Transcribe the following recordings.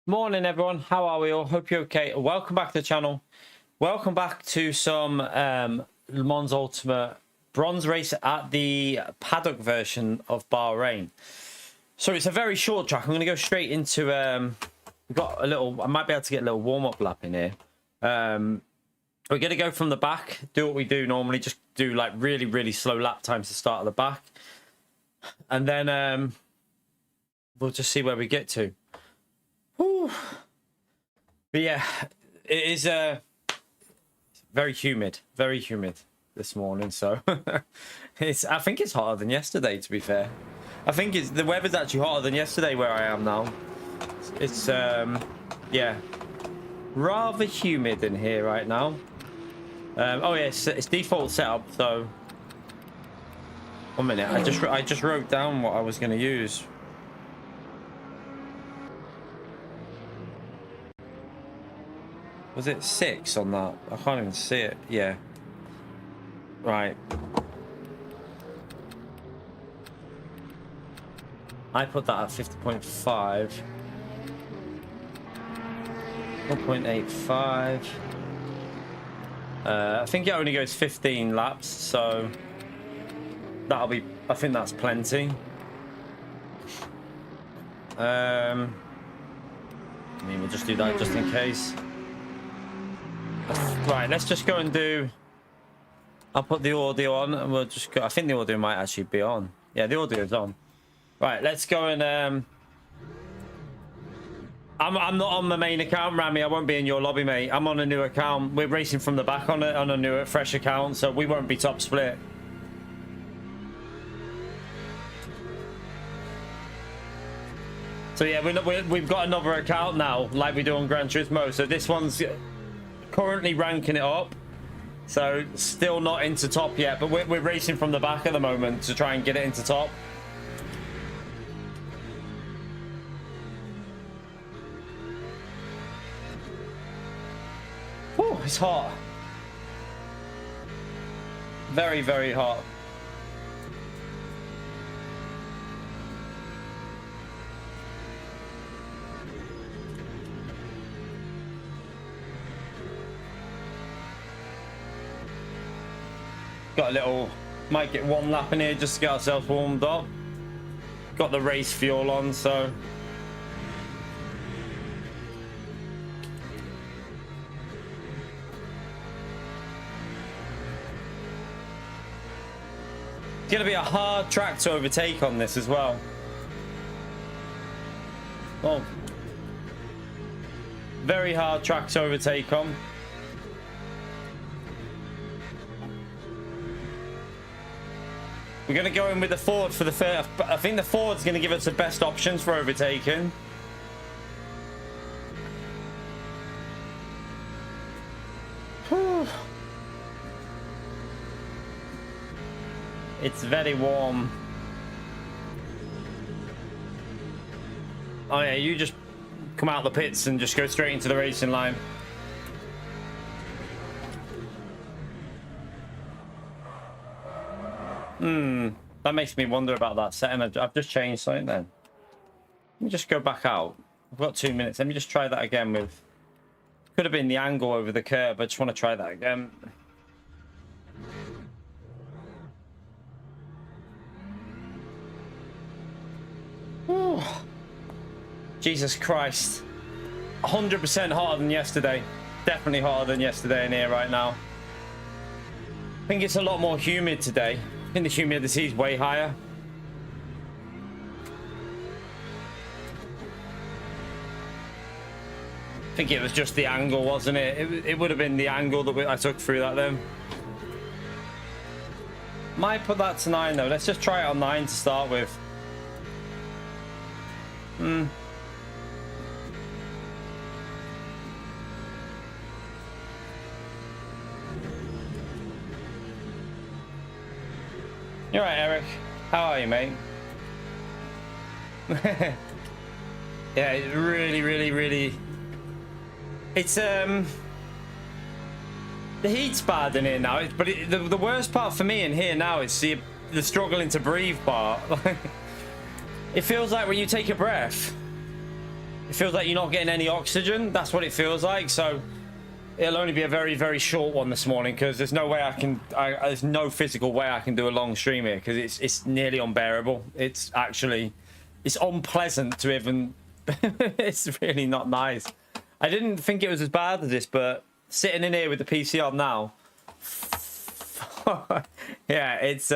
Morning everyone, how are we all? Hope you're okay. Welcome back to the channel. Welcome back to some Le Mans Ultimate bronze race at the paddock version of Bahrain. So it's a very short track. I'm going to go straight into we've got a little, I might be able to get a little warm-up lap in here. We're going to go from the back, do what we do normally, just do like really slow lap times to start at the back, and then we'll just see where we get to. Whew. But yeah, it is very humid this morning, so I think it's hotter than yesterday, to be fair. I think the weather's actually hotter than yesterday where I am now. It's yeah, rather humid in here right now. Oh yeah, it's default setup, so 1 minute, I just wrote down what I was going to use. Was it 6 on that? I can't even see it. Yeah. Right. I put that at 50.5. 1.85. I think it only goes 15 laps, so that'll be, I think that's plenty. I mean, we'll just do that just in case. Right, let's just go and do, I'll put the audio on and we'll just go. I think the audio might actually be on. Yeah, the audio is on. Right, let's go and I'm not on the main account, Rami. I won't be in your lobby, mate. I'm on a new account. We're racing from the back on a new fresh account, so we won't be top split. So yeah, we've got another account now, like we do on Gran Turismo. So this one's currently ranking it up, so still not into top yet, but we're racing from the back at the moment to try and get it into top. Whew, it's hot. Very hot. Got a little, might get one lap in here just to get ourselves warmed up. Got the race fuel on, so. It's gonna be a hard track to overtake on this as well. Oh. Very hard track to overtake on. We're going to go in with the Ford for the third. I think the Ford's going to give us the best options for overtaking. Whew. It's very warm. Oh yeah, you just come out the pits and just go straight into the racing line. That makes me wonder about that setting. I've just changed something then. Let me just go back out. I've got 2 minutes. Let me just try that again with... Could have been the angle over the curb. I just want to try that again. Whew. Jesus Christ. 100% hotter than yesterday. Definitely hotter than yesterday in here right now. I think it's a lot more humid today. I think the humidity is way higher. I think it was just the angle, wasn't it? It would have been the angle that I took through that then. Might put that to 9 though. Let's just try it on 9 to start with. You're right, Eric. How are you, mate? Yeah, it's really. It's the heat's bad in here now. But the worst part for me in here now is the struggling to breathe part. It feels like when you take a breath, it feels like you're not getting any oxygen. That's what it feels like. So it'll only be a very, very short one this morning because there's no way I can. There's no physical way I can do a long stream here because it's nearly unbearable. It's unpleasant to even. It's really not nice. I didn't think it was as bad as this, but sitting in here with the PC on now, yeah, it's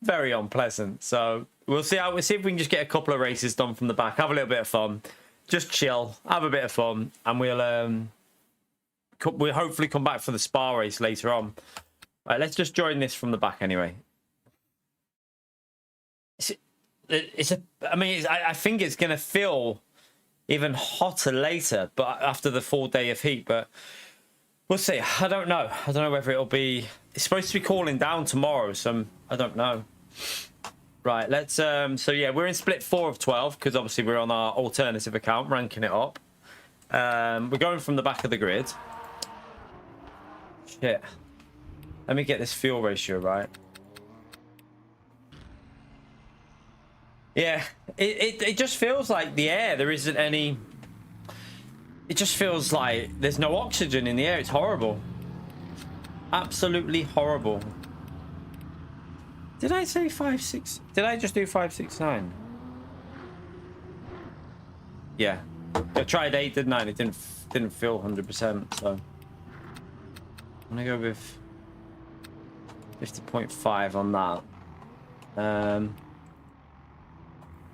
very unpleasant. So we'll see if we can just get a couple of races done from the back, have a little bit of fun, just chill, have a bit of fun, and we'll hopefully come back for the Spa race later on. Right, let's just join this from the back anyway. I think it's gonna feel even hotter later, but after the full day of heat. But we'll see. I don't know whether it'll be. It's supposed to be cooling down tomorrow, so I don't know. Right, let's. So yeah, we're in split 4 of 12 because obviously we're on our alternative account, ranking it up. We're going from the back of the grid. Shit. Let me get this fuel ratio right. Yeah, it just feels like the air, there isn't any. It just feels like there's no oxygen in the air. It's horrible. Absolutely horrible. Did I say 5.6? Did I just do 5.69? Yeah. I tried 8, didn't I? It didn't feel 100%, so I'm gonna go with 50.5 on that.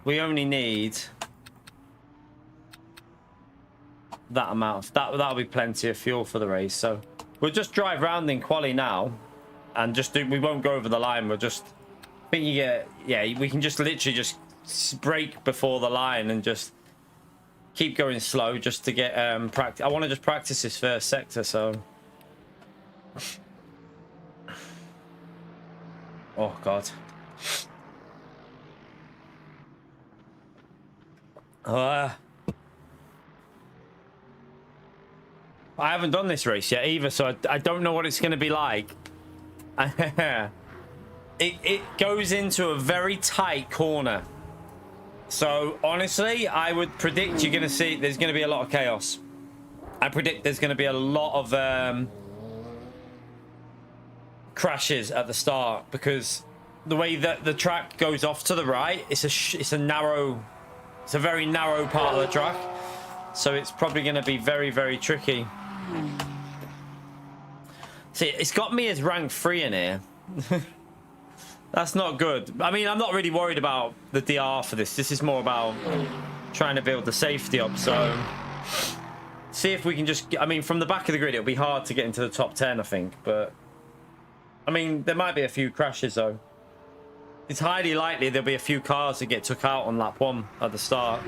We only need that amount. That'll be plenty of fuel for the race. So we'll just drive round in quali now, and just do. We won't go over the line. We'll just. I think you get. Yeah, we can just literally just brake before the line and just keep going slow just to get practice. I want to just practice this first sector. So. Oh God. I haven't done this race yet either, so I don't know what it's going to be like. It goes into a very tight corner, so honestly I would predict you're going to see there's going to be a lot of chaos. I predict there's going to be a lot of crashes at the start because the way that the track goes off to the right, it's a very narrow part of the track, so it's probably going to be very, very tricky. See, it's got me as rank 3 in here. That's not good. I mean, I'm not really worried about the DR for this. This is more about trying to build the safety up. So, see if we can just. I mean, from the back of the grid, it'll be hard to get into the top 10, I think. But I mean, there might be a few crashes though. It's highly likely there'll be a few cars that get took out on lap 1 at the start.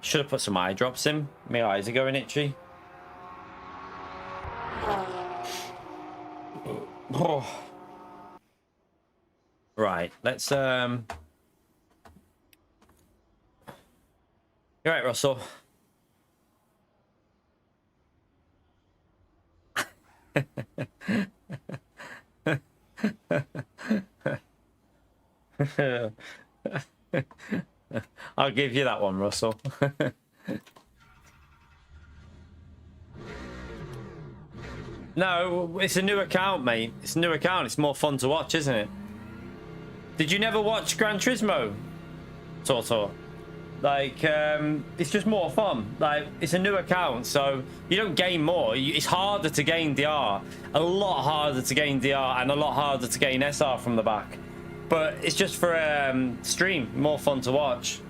Should have put some eye drops in. My eyes are going itchy. Right, let's You're right, Russell. I'll give you that one, Russell. No, it's a new account, mate. It's a new account. It's more fun to watch, isn't it? Did you never watch Gran Turismo, Tortor? Like, it's just more fun. Like, it's a new account, so you don't gain more. It's harder to gain DR. A lot harder to gain DR and a lot harder to gain SR from the back. But it's just for stream. More fun to watch.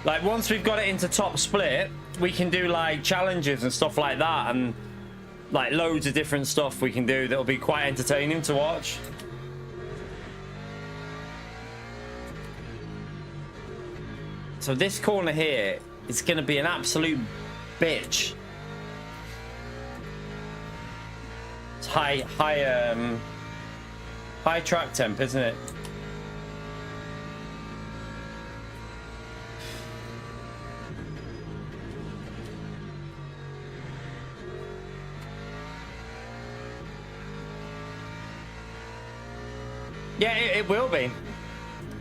Like, once we've got it into top split, we can do, like, challenges and stuff like that. And, like, loads of different stuff we can do that'll be quite entertaining to watch. So this corner here is going to be an absolute bitch. It's high track temp, isn't it? Yeah, it will be.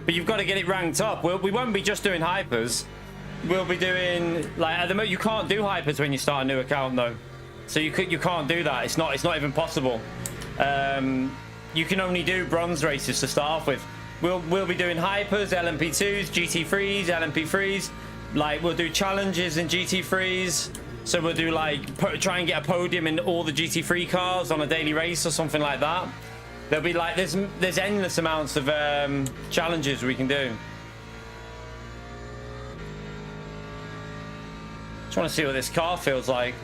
But you've got to get it ranked up. We won't be just doing hypers. We'll be doing, like, at the moment, you can't do hypers when you start a new account, though. So you can't do that. It's not even possible. You can only do bronze races to start off with. We'll be doing hypers, LMP2s, GT3s, LMP3s. Like, we'll do challenges in GT3s. So we'll do, like, try and get a podium in all the GT3 cars on a daily race or something like that. There'll be, like, there's endless amounts of challenges we can do. Just want to see what this car feels like.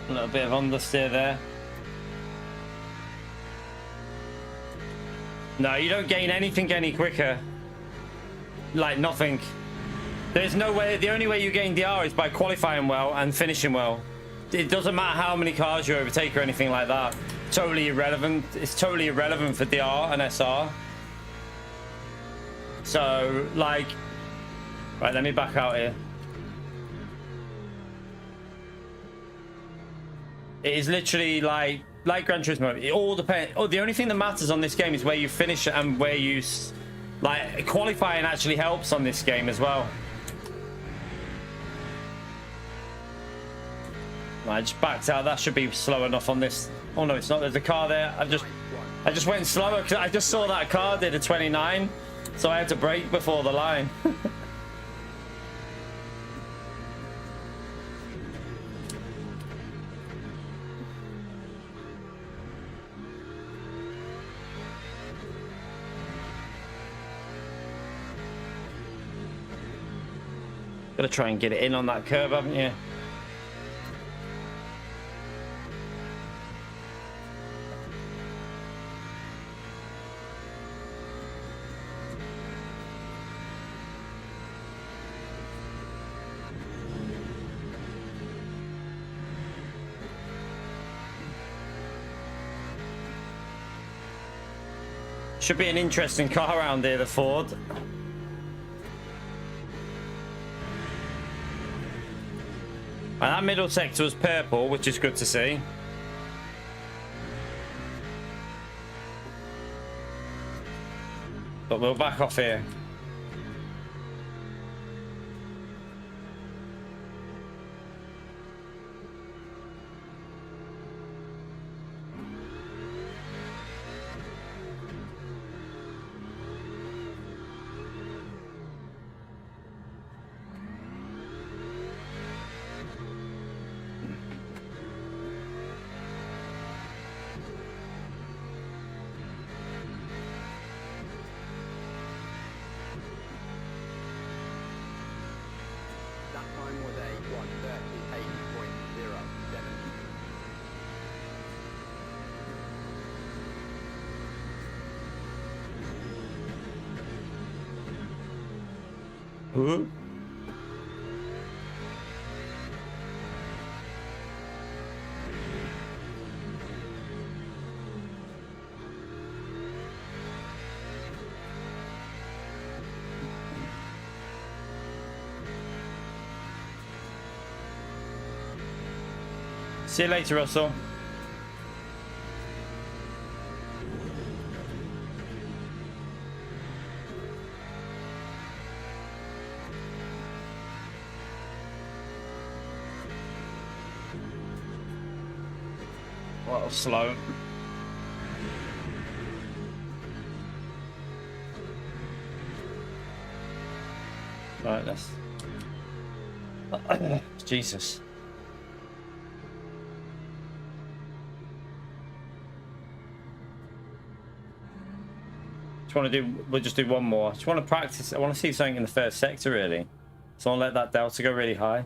A little bit of understeer there. No, you don't gain anything any quicker. Like, nothing. There's no way. The only way you gain DR is by qualifying well and finishing well. It doesn't matter how many cars you overtake or anything like that. Totally irrelevant. It's totally irrelevant for DR and SR. So, like, right, let me back out here. It is literally like Gran Turismo. It all depends. Oh, the only thing that matters on this game is where you finish and where you, like, qualifying actually helps on this game as well. I just backed out. That should be slow enough on this. Oh no, it's not. There's a car there. I just went slower because I just saw that car did a 29, so I had to brake before the line. Gotta try and get it in on that curve, haven't you? Should be an interesting car around here, the Ford. And that middle sector was purple, which is good to see. But we'll back off here. Huh? See you later, Russell. Well, slow. Right, let's... Jesus. Just want to do... We'll just do one more. I just want to practice. I want to see something in the first sector, really. So I'll let that delta go really high.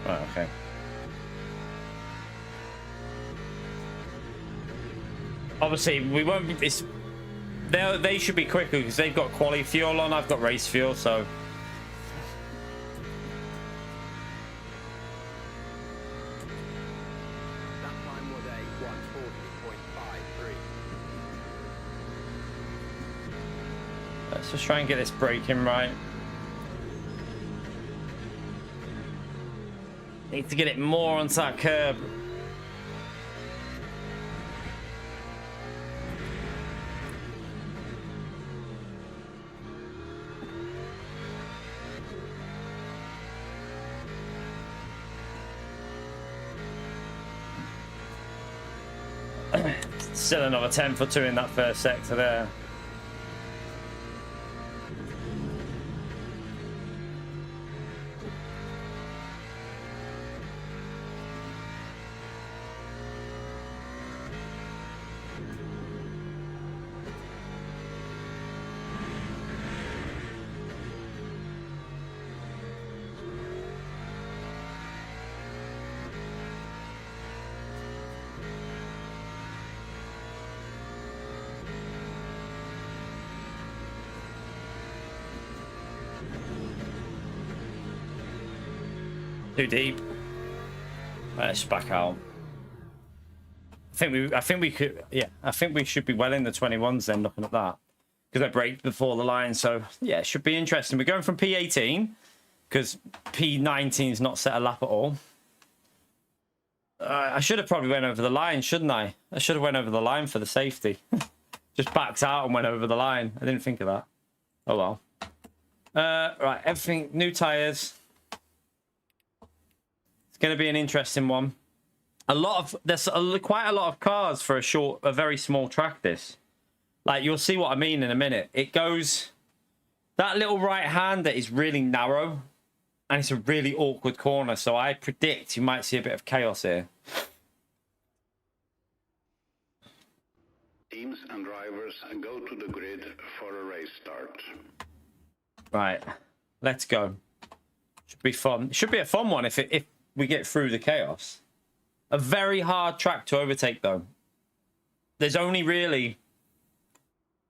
Right, okay. Obviously, we won't be... They should be quicker because they've got quality fuel on. I've got race fuel, so... That time was a 140.53. Let's just try and get this braking right. Need to get it more onto that curb. Still another 10 or 2 in that first sector there. Too deep. Let's back out. I think we could, yeah. I think we should be well in the 21s then, looking at that, because I braked before the line. So yeah, it should be interesting. We're going from P18 because P19 is not set a lap at all. I should have probably went over the line, shouldn't I? I should have went over the line for the safety. Just backed out and went over the line. I didn't think of that. Oh well. Right, everything new tires. Going to be an interesting one. There's quite a lot of cars for a very small track. This, like, you'll see what I mean in a minute. It goes, that little right hander is really narrow, and it's a really awkward corner. So I predict you might see a bit of chaos here. Teams and drivers go to the grid for a race start. Right, let's go. Should be fun. Should be a fun one if we get through the chaos. A very hard track to overtake, though. There's only really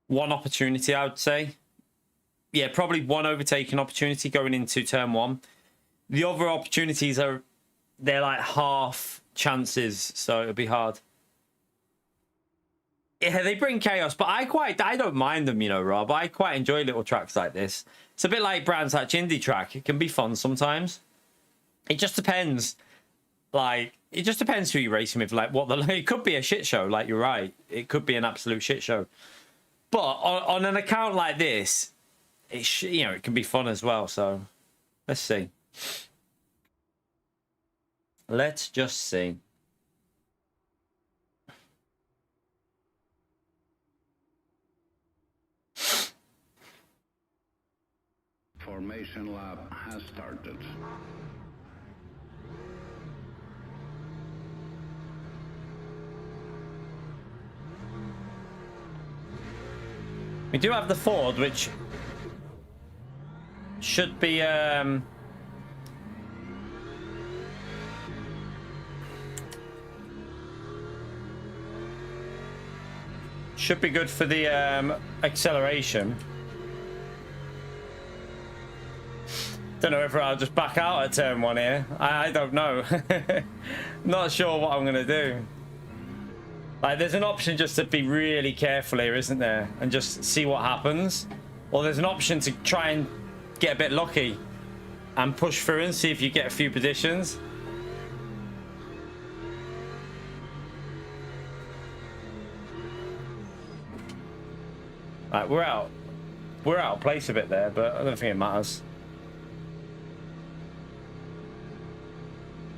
one opportunity, I would say. Yeah, probably one overtaking opportunity going into turn 1. The other opportunities they're like half chances, so it'll be hard. Yeah, they bring chaos, but I don't mind them, you know, Rob. I quite enjoy little tracks like this. It's a bit like Brands Hatch Indy track. It can be fun sometimes. It just depends. Like, it just depends who you're racing with. Like, it could be a shit show. Like, you're right. It could be an absolute shit show. But on an account like this, it can be fun as well. So, let's see. Let's just see. Formation lap has started. We do have the Ford, which should be good for the acceleration. Don't know if I'll just back out at turn 1 here. I don't know. Not sure what I'm gonna do. Like, there's an option just to be really careful here, isn't there? And just see what happens. Or there's an option to try and get a bit lucky and push through and see if you get a few positions. Right, we're out of place a bit there, but I don't think it matters.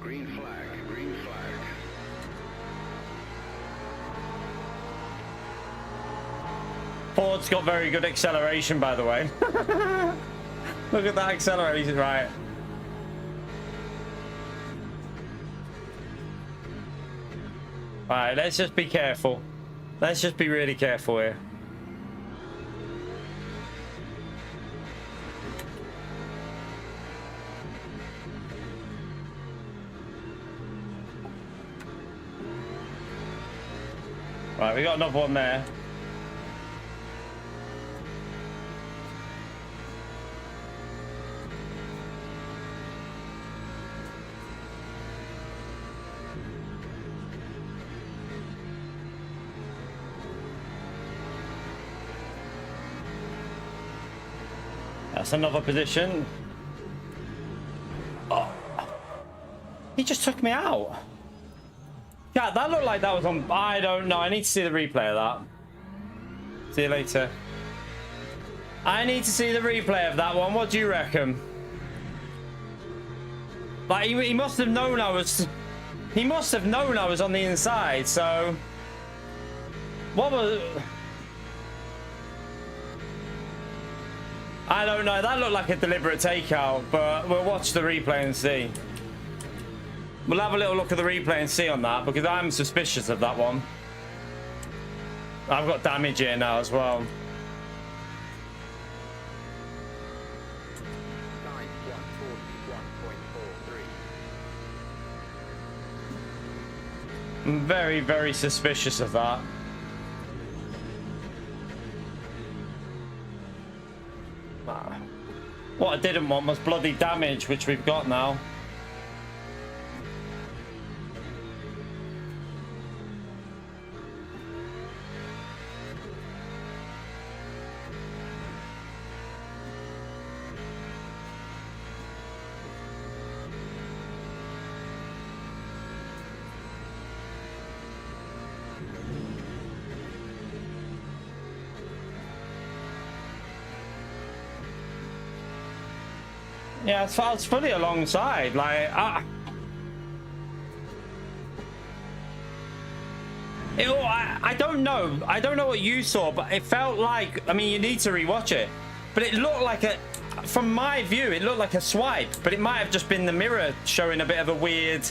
Green flag, green flag. Ford's got very good acceleration, by the way. Look at that acceleration, right? Alright, let's just be careful. Let's just be really careful here. Right, we got another one there. That's another position. Oh. He just took me out. Yeah, that looked like that was on... I don't know. I need to see the replay of that. See you later. I need to see the replay of that one. What do you reckon? Like, he must have known I was... He must have known I was on the inside, so... What was... I don't know. That looked like a deliberate takeout, but we'll watch the replay and see. We'll have a little look at the replay and see on that, because I'm suspicious of that one. I've got damage here now as well. Time 141.43. I'm very, very suspicious of that. What I didn't want was bloody damage, which we've got now. Yeah, it's fully alongside. Like, I don't know. I don't know what you saw, but it felt like... I mean, you need to rewatch it. But it looked like a... From my view, it looked like a swipe. But it might have just been the mirror showing a bit of a weird...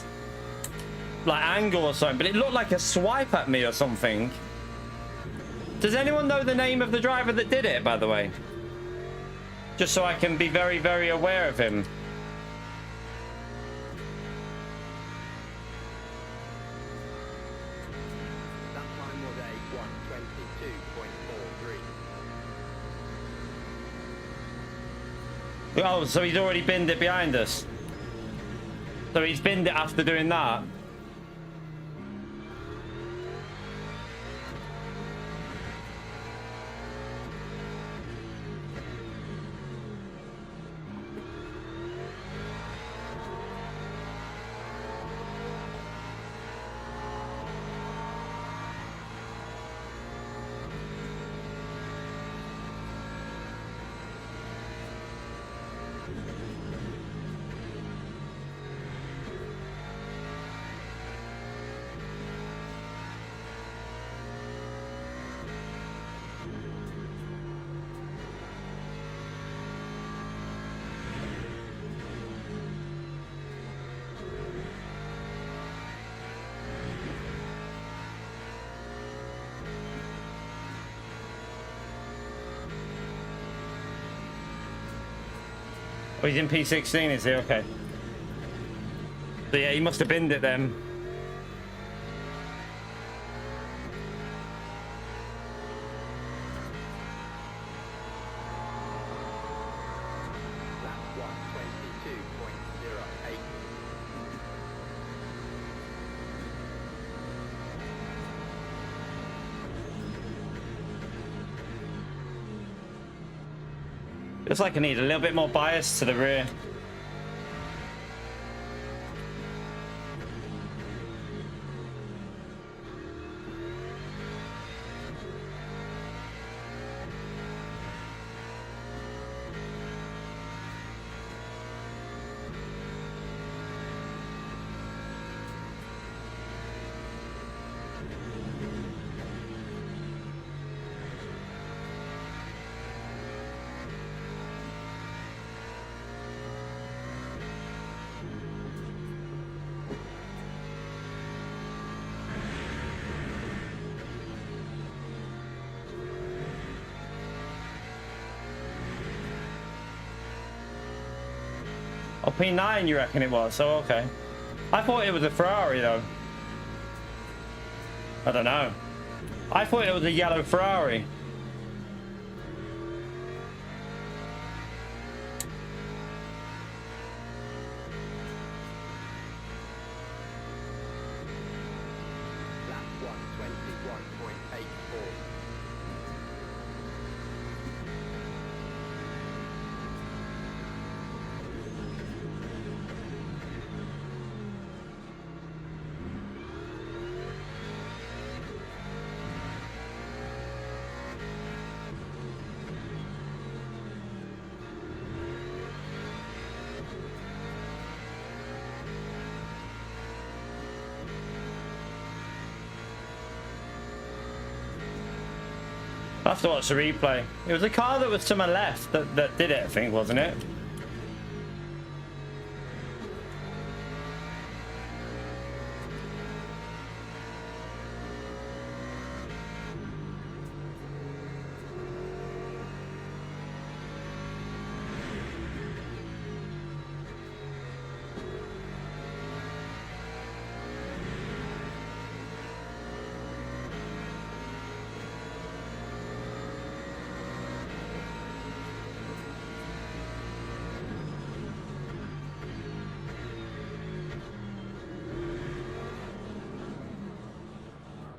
like, angle or something. But it looked like a swipe at me or something. Does anyone know the name of the driver that did it, by the way? Just so I can be very, very aware of him. That time was a 122.43. Oh, so he's already binned it behind us. So he's binned it after doing that. Oh, he's in P16, is he? Okay. So yeah, he must have binned it then. That's 122.08. Looks like I need a little bit more bias to the rear. Oh, P9 you reckon it was? So okay. I thought it was a Ferrari though. I don't know. I thought it was a yellow Ferrari. Lap 121.84. I have to watch the replay. It was the car that was to my left that did it, I think, wasn't it?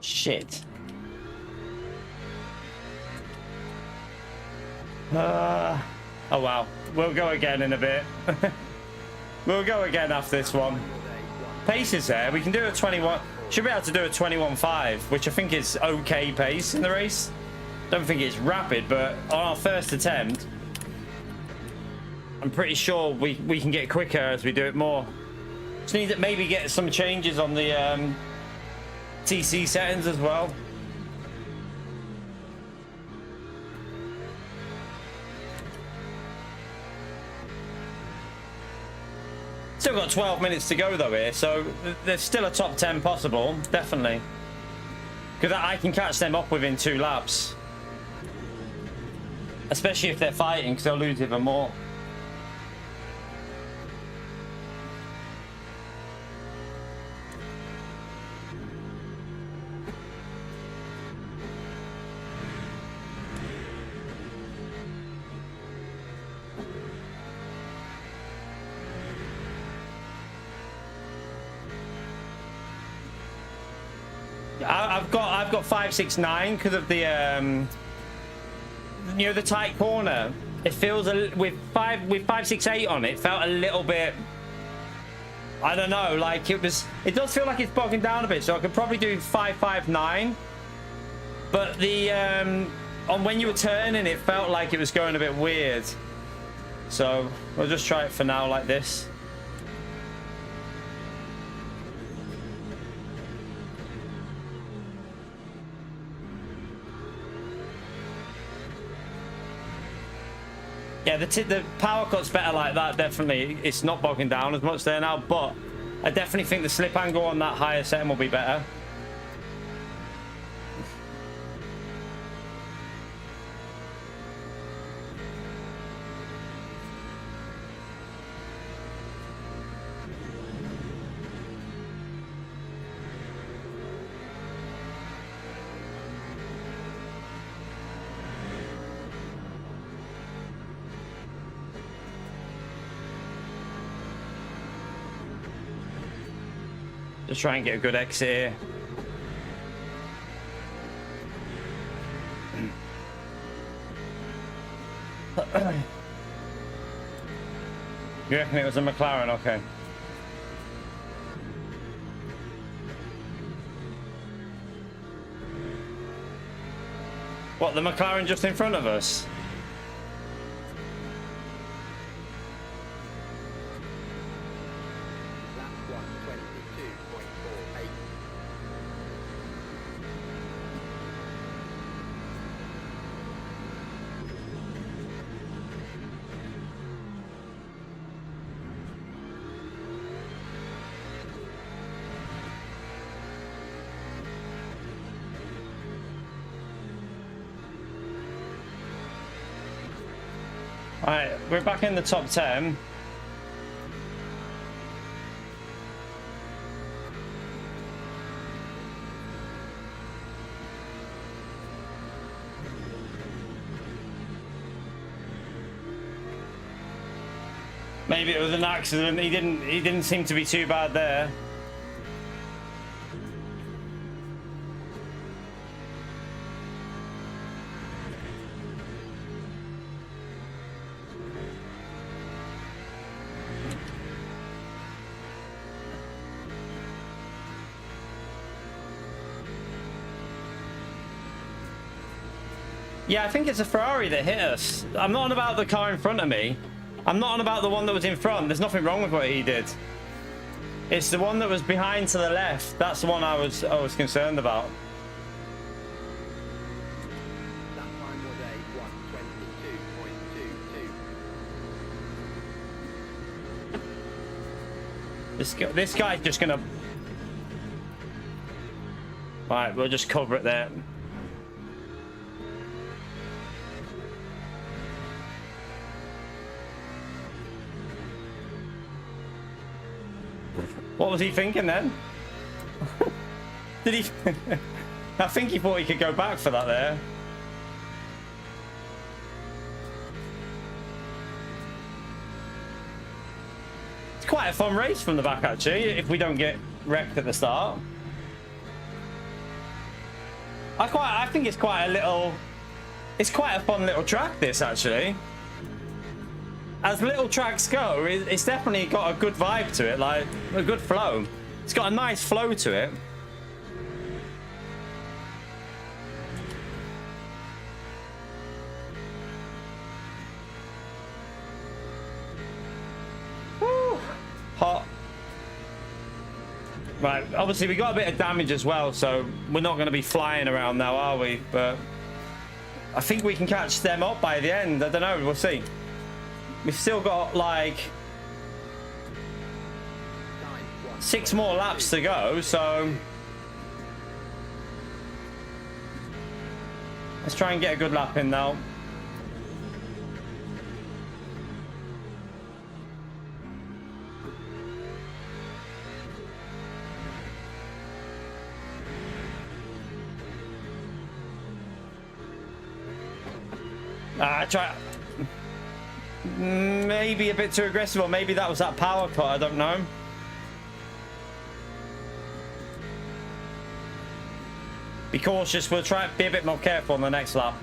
Shit. Oh wow. We'll go again in a bit. We'll go again after this one. Pace is there. We can do a 21. Should be able to do a 21.5, which I think is okay pace in the race. Don't think it's rapid, but on our first attempt, I'm pretty sure we can get quicker as we do it more. Just need to maybe get some changes on the TC settings as well. Still got 12 minutes to go though here, so there's still a top 10 possible, definitely. Because I can catch them up within 2 laps. Especially if they're fighting, because they'll lose even more. I've got 569 because of the you know, the tight corner. It feels with 568 on it felt a little bit, I don't know, like it does feel like it's bogging down a bit, so I could probably do 559, but the on when you were turning it felt like it was going a bit weird, so we'll just try it for now like this. Yeah, the power cut's better like that, definitely. It's not bogging down as much there now, but I definitely think the slip angle on that higher setting will be better. Just try and get a good exit here. You reckon it was a McLaren? Okay. What, the McLaren just in front of us? Alright, we're back in the top 10. Maybe it was an accident. He didn't seem to be too bad there. Yeah, I think it's a Ferrari that hit us. I'm not on about the car in front of me. I'm not on about the one that was in front. There's nothing wrong with what he did. It's the one that was behind to the left. That's the one I was concerned about. That time was a 1:22.22. This guy's just gonna. Right, we'll just cover it there. What was he thinking then? Did he? I think he thought he could go back for that there. It's quite a fun race from the back, actually, if we don't get wrecked at the start. I think it's quite a little. It's quite a fun little track, this, actually. As little tracks go, it's definitely got a good vibe to it, like a good flow. It's got a nice flow to it. Woo, hot. Right, obviously we got a bit of damage as well, so we're not going to be flying around now, are we? But I think we can catch them up by the end. I don't know, we'll see. We've still got like 6 more laps to go, so let's try and get a good lap in now. Try. Maybe a bit too aggressive, or maybe that was that power cut, I don't know. Be cautious, we'll try to be a bit more careful on the next lap.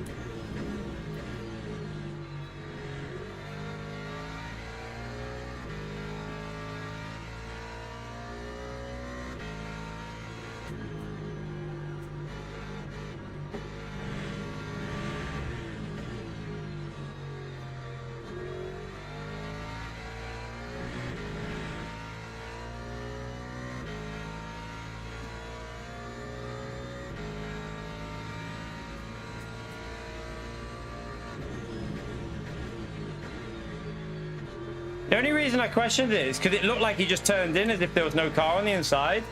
The only reason I questioned it is because it looked like he just turned in as if there was no car on the inside.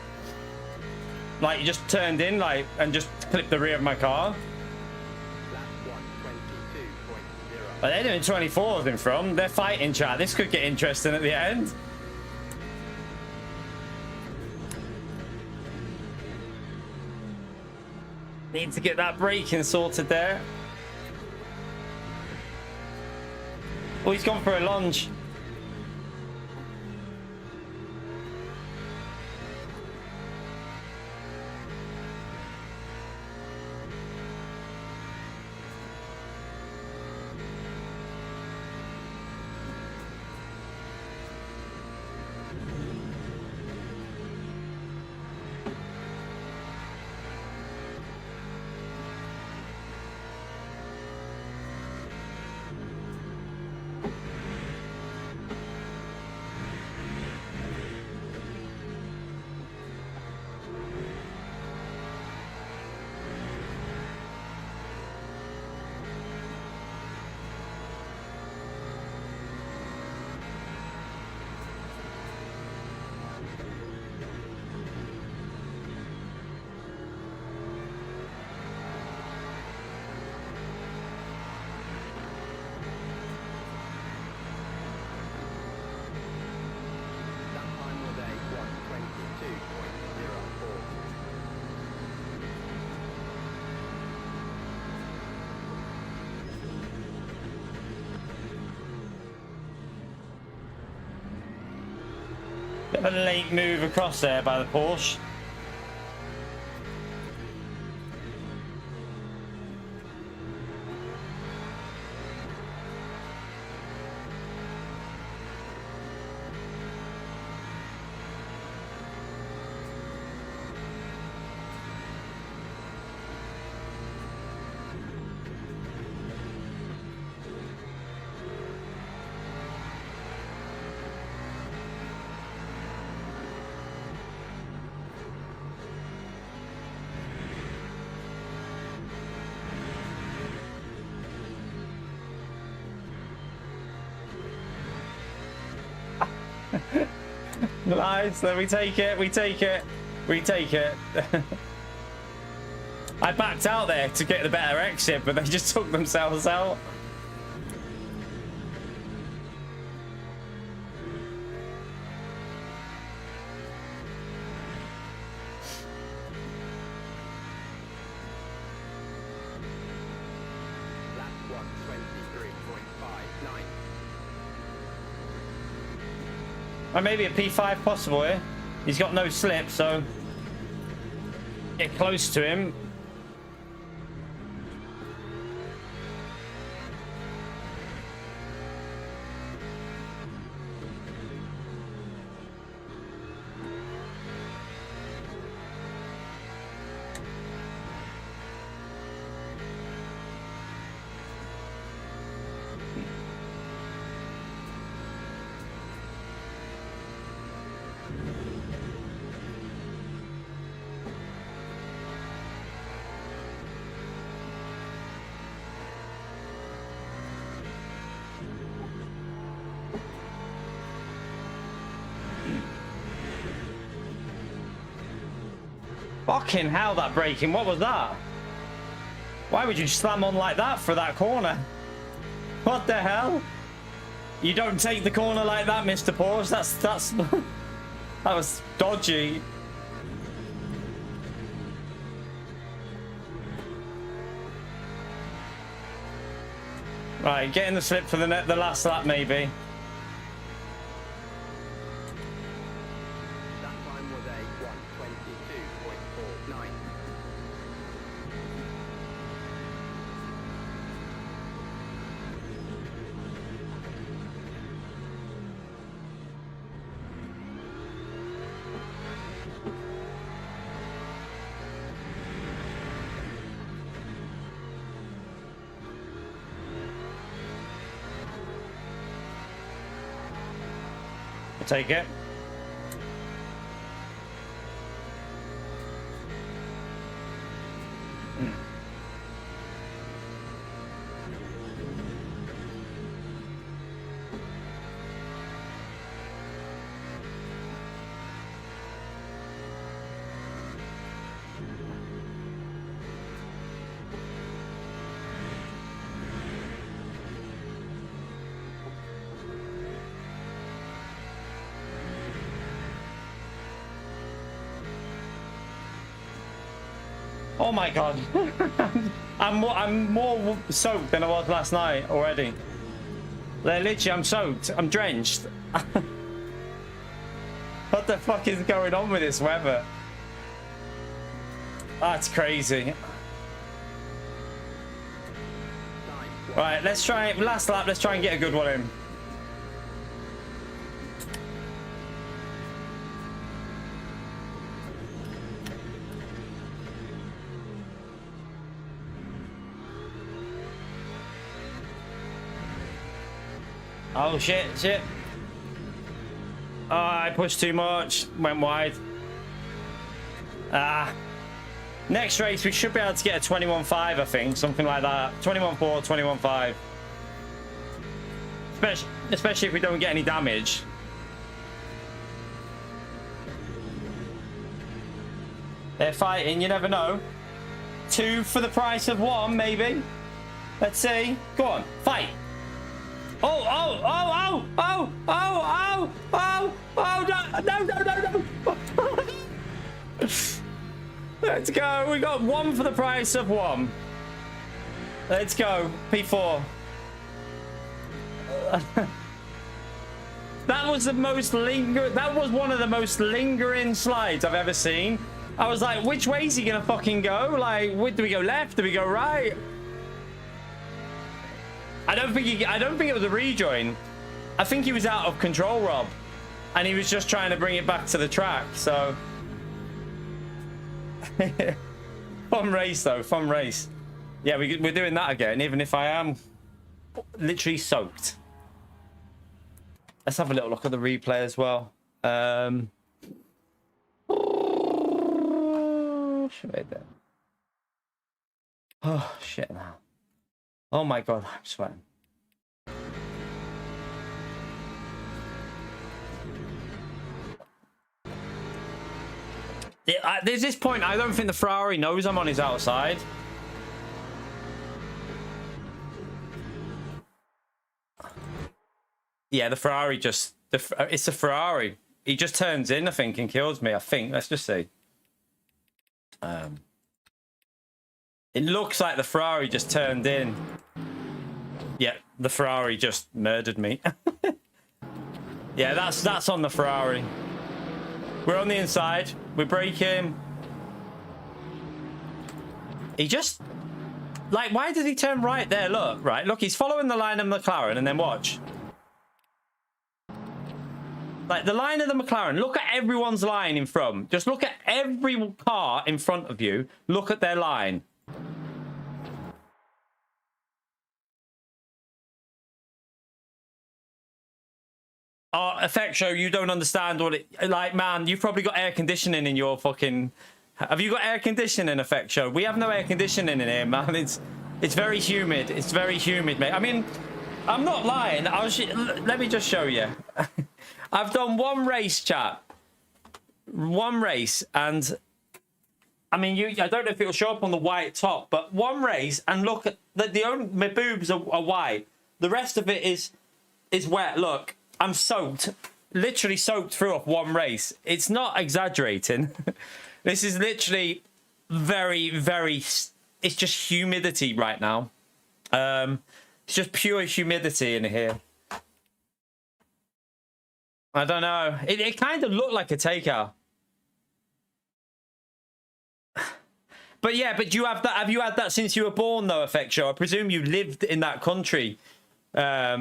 Like he just turned in like and just clipped the rear of my car. But they're doing 24s in from. They're fighting, chat. This could get interesting at the end. Need to get that braking sorted there. Oh, he's gone for a lunge. Bit of a late move across there by the Porsche. Nice, then we take it, we take it, we take it. I backed out there to get the better exit, but they just took themselves out. Lap 123.59. Or maybe a P5 possible here. He's got no slip, so get close to him. Fucking hell, that braking. What was that? Why would you slam on like that for that corner? What the hell? You don't take the corner like that, Mr. Porsche. That's that was dodgy. Right, get in the slip for the last lap, maybe. That time was a 122.49. Take it. Oh my god. I'm more soaked than I was last night already. Like, literally, I'm soaked. I'm drenched. What the fuck is going on with this weather? That's crazy. Right, let's try last lap. Let's try and get a good one in. Oh shit, shit. Oh, I pushed too much. Went wide. Ah. Next race, we should be able to get a 21.5, I think. Something like that. 21.4, 21.5. Especially if we don't get any damage. They're fighting, you never know. 2 for the price of 1, maybe. Let's see. Go on, fight. Oh, oh, oh, oh, oh, oh, oh, oh, no, no, no, no, no. Let's go. We got 1 for the price of 1. Let's go. P4. That was the most that was one of the most lingering slides I've ever seen. I was like, which way is he gonna fucking go? Like, do we go left? Do we go right? I don't think it was a rejoin. I think he was out of control, Rob, and he was just trying to bring it back to the track. So fun race though, fun race. Yeah, we're doing that again, even if I am literally soaked. Let's have a little look at the replay as well. Oh shit now. Oh my god, I'm sweating. There's this point, I don't think the Ferrari knows I'm on his outside. Yeah, the Ferrari just... it's a Ferrari. He just turns in, I think, and kills me, I think. Let's just see. It looks like the Ferrari just turned in. Yeah, the Ferrari just murdered me. Yeah, that's on the Ferrari. We're on the inside. We're braking. He just... like, why did he turn right there? Look, right. Look, he's following the line of McLaren, and then watch. Like, the line of the McLaren, look at everyone's line in front. Just look at every car in front of you. Look at their line. Oh, Effect Show, you don't understand what it... like, man, you've probably got air conditioning in your fucking... have you got air conditioning, Effect Show? We have no air conditioning in here, man. It's very humid. It's very humid, mate. I mean, I'm not lying. Let me just show you. I've done one race, chat. One race, and I mean, I don't know if it'll show up on the white top, but one race, and look at my boobs are white. The rest of it is wet. Look, I'm soaked, literally soaked through off one race. It's not exaggerating. This is literally very, very. It's just humidity right now. It's just pure humidity in here. I don't know. It kind of looked like a takeout. But yeah, but you have that. Have you had that since you were born, though, Effect Show? I presume you lived in that country. I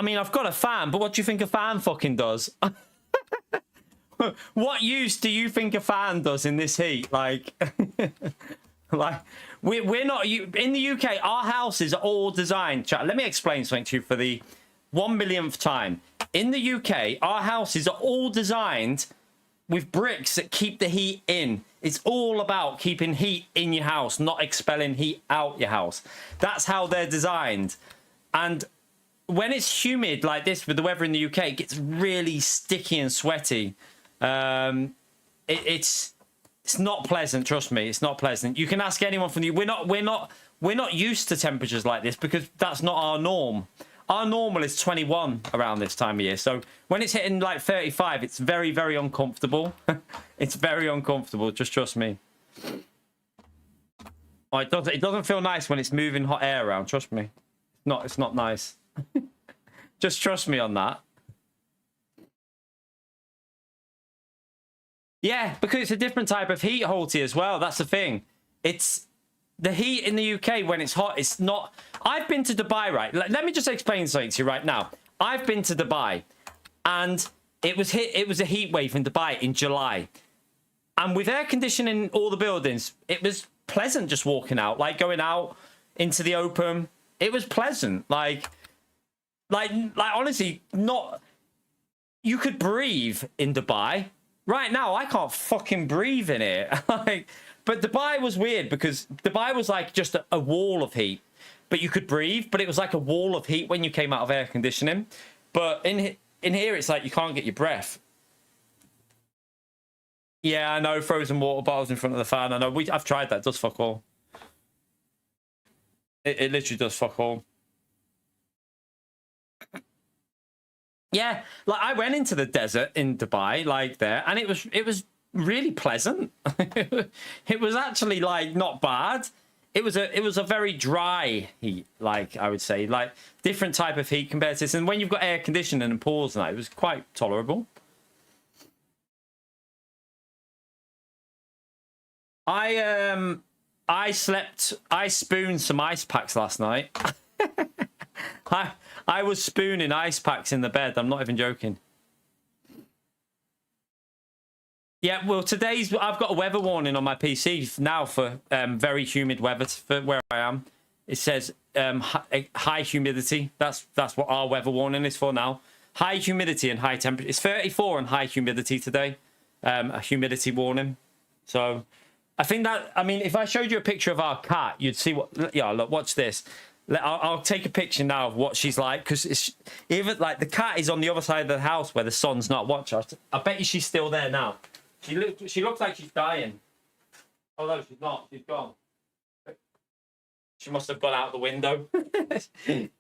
mean, I've got a fan, but what do you think a fan fucking does? What use do you think a fan does in this heat? Like, like we're not in the UK. Our houses are all designed. Chat. Let me explain something to you for the 1 millionth time. In the UK, our houses are all designed with bricks that keep the heat in. It's all about keeping heat in your house, not expelling heat out your house. That's how they're designed. And when it's humid like this with the weather in the UK, it gets really sticky and sweaty. It's not pleasant. Trust me, it's not pleasant. You can ask anyone from the. We're not used to temperatures like this because that's not our norm. Our normal is 21 around this time of year. So when it's hitting like 35, it's very, very uncomfortable. It's very uncomfortable. Just trust me. Oh, it doesn't feel nice when it's moving hot air around. Trust me. It's not nice. Just trust me on that. Yeah, because it's a different type of heat, Holty, as well. That's the thing. It's the heat in the UK when it's hot. It's not. I've been to Dubai, right? Let me just explain something to you right now. I've been to Dubai, and it was a heat wave in Dubai in July, and with air conditioning in all the buildings, it was pleasant just walking out, like going out into the open. It was pleasant, like honestly, not. You could breathe in Dubai. Right now, I can't fucking breathe in it. Like, but Dubai was weird because Dubai was like just a wall of heat, but you could breathe. But it was like a wall of heat when you came out of air conditioning. But in here, it's like you can't get your breath. Yeah, I know. Frozen water bottles in front of the fan. I know. I've tried that. It does fuck all. It literally does fuck all. Yeah, like I went into the desert in Dubai, like there, and it was really pleasant. It was actually like not bad. it was a very dry heat, like I would say, like different type of heat compared to this. And when you've got air conditioning and pools now, it was quite tolerable. I spooned some ice packs last night. I was spooning ice packs in the bed. I'm not even joking. Yeah, well, I've got a weather warning on my PC now for very humid weather for where I am. It says high humidity. That's what our weather warning is for now. High humidity and high temperature. It's 34 and high humidity today. A humidity warning. So I think that, I mean, if I showed you a picture of our cat, you'd see what, yeah, look, watch this. I'll take a picture now of what she's like, because it's even like the cat is on the other side of the house where the sun's not watching. I bet you she's still there now. She looks like she's dying. Oh no, she's not. She's gone. She must have gone out the window.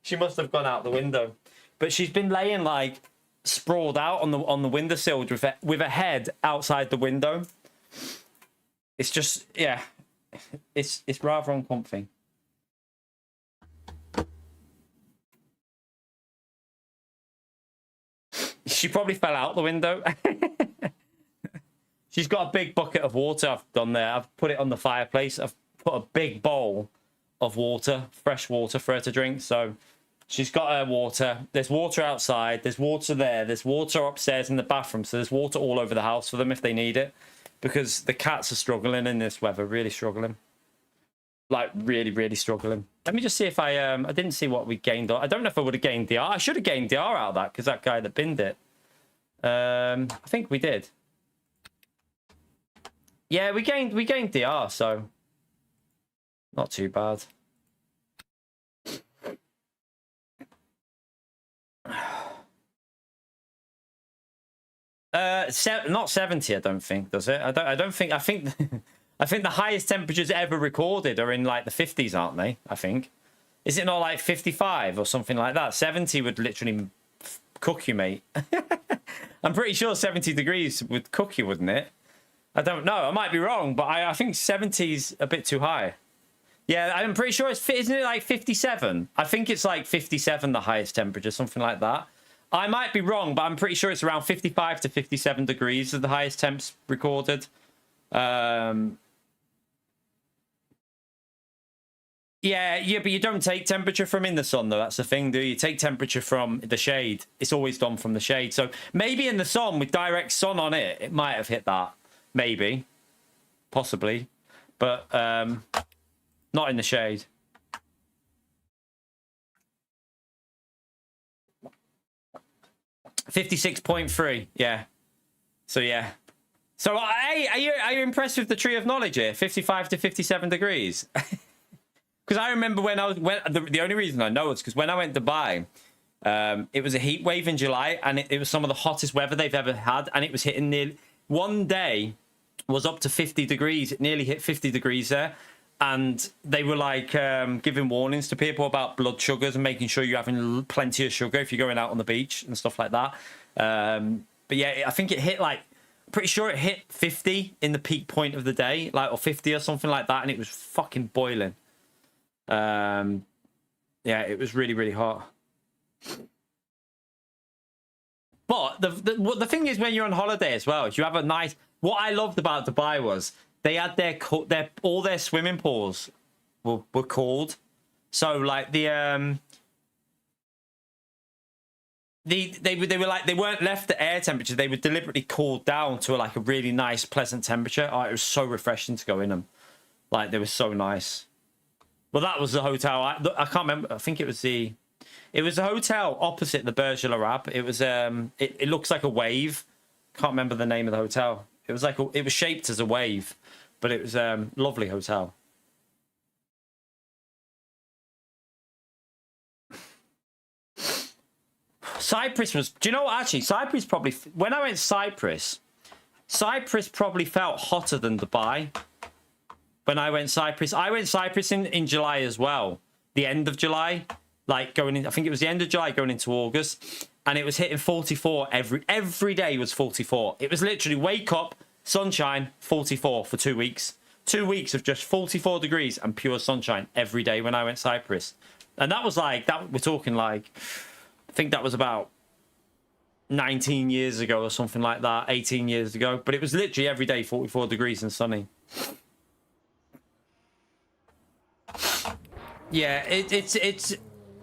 She must have gone out the window. But she's been laying like sprawled out on the windowsill with her head outside the window. It's just, yeah, it's rather uncomfy. She probably fell out the window. She's got a big bucket of water I've done there. I've put it on the fireplace. I've put a big bowl of water, fresh water for her to drink. So she's got her water. There's water outside. There's water there. There's water upstairs in the bathroom. So there's water all over the house for them if they need it. Because the cats are struggling in this weather. Really struggling. Like, really, really struggling. Let me just see if I didn't see what we gained. I don't know if I would have gained DR. I should have gained DR out of that because that guy that binned it. I think we did. Yeah, we gained DR, so not too bad. Not 70, I don't think, does it? I don't think. I think the highest temperatures ever recorded are in like the 50s, aren't they? I think. Is it not like 55 or something like that? 70 would literally cook you, mate. I'm pretty sure 70 degrees would cook you, wouldn't it? I don't know. I might be wrong, but I think 70's a bit too high. Yeah, I'm pretty sure isn't it like 57? I think it's like 57, the highest temperature, something like that. I might be wrong, but I'm pretty sure it's around 55 to 57 degrees is the highest temps recorded. Yeah, but you don't take temperature from in the sun, though. That's the thing, do you? You take temperature from the shade. It's always done from the shade. So maybe in the sun, with direct sun on it, it might have hit that. Maybe. Possibly. But not in the shade. $56.3. Yeah. So, yeah. So, hey, are you impressed with the tree of knowledge here? 55 to 57 degrees. Because I remember the only reason I know is because when I went to Dubai, it was a heat wave in July, and it was some of the hottest weather they've ever had, and it was hitting nearly one day was up to 50 degrees. It nearly hit 50 degrees there, and they were like giving warnings to people about blood sugars and making sure you're having plenty of sugar if you're going out on the beach and stuff like that. But yeah, I think it hit like, pretty sure it hit 50 in the peak point of the day, like, or 50 or something like that, and it was fucking boiling. Yeah, it was really, really hot. But the thing is, when you're on holiday as well, you have a nice. What I loved about Dubai was they had all their swimming pools were cooled. So like they were like, they weren't left at air temperature. They were deliberately cooled down to like a really nice, pleasant temperature. Oh, it was so refreshing to go in them. Like, they were so nice. Well, that was the hotel. I can't remember. I think it was the hotel opposite the Burj Al Arab. It was it looks like a wave. Can't remember the name of the hotel. It was like it was shaped as a wave, but it was lovely hotel. Cyprus was. Do you know what? Actually, Cyprus probably. When I went Cyprus probably felt hotter than Dubai. When I went Cyprus in July as well. The end of July, like going in. I think it was the end of July going into August, and it was hitting 44 every day was 44. It was literally wake up, sunshine, 44 for 2 weeks. 2 weeks of just 44 degrees and pure sunshine every day when I went Cyprus. And that was like, that we're talking like, I think that was about 19 years ago or something like that, 18 years ago. But it was literally every day 44 degrees and sunny. Yeah, it's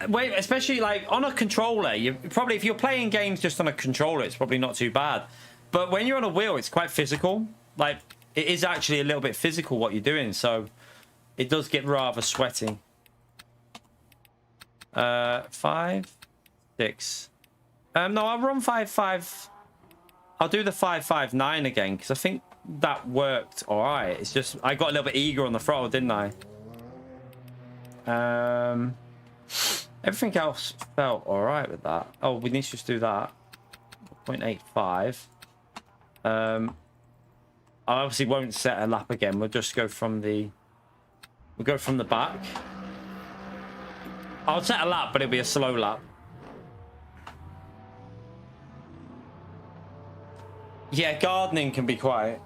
wait, especially like on a controller, you probably, if you're playing games just on a controller, it's probably not too bad. But when you're on a wheel, it's quite physical. Like, it is actually a little bit physical what you're doing, so it does get rather sweaty. 5, 6. No, I'll run 5.5. I'll do the 5.59 again because I think that worked all right. It's just I got a little bit eager on the throttle, didn't I? Everything else felt all right with that. Oh, we need to just do that. 0.85. I obviously won't set a lap again. We'll just go from the back. I'll set a lap, but it'll be a slow lap. Yeah, gardening can be quiet.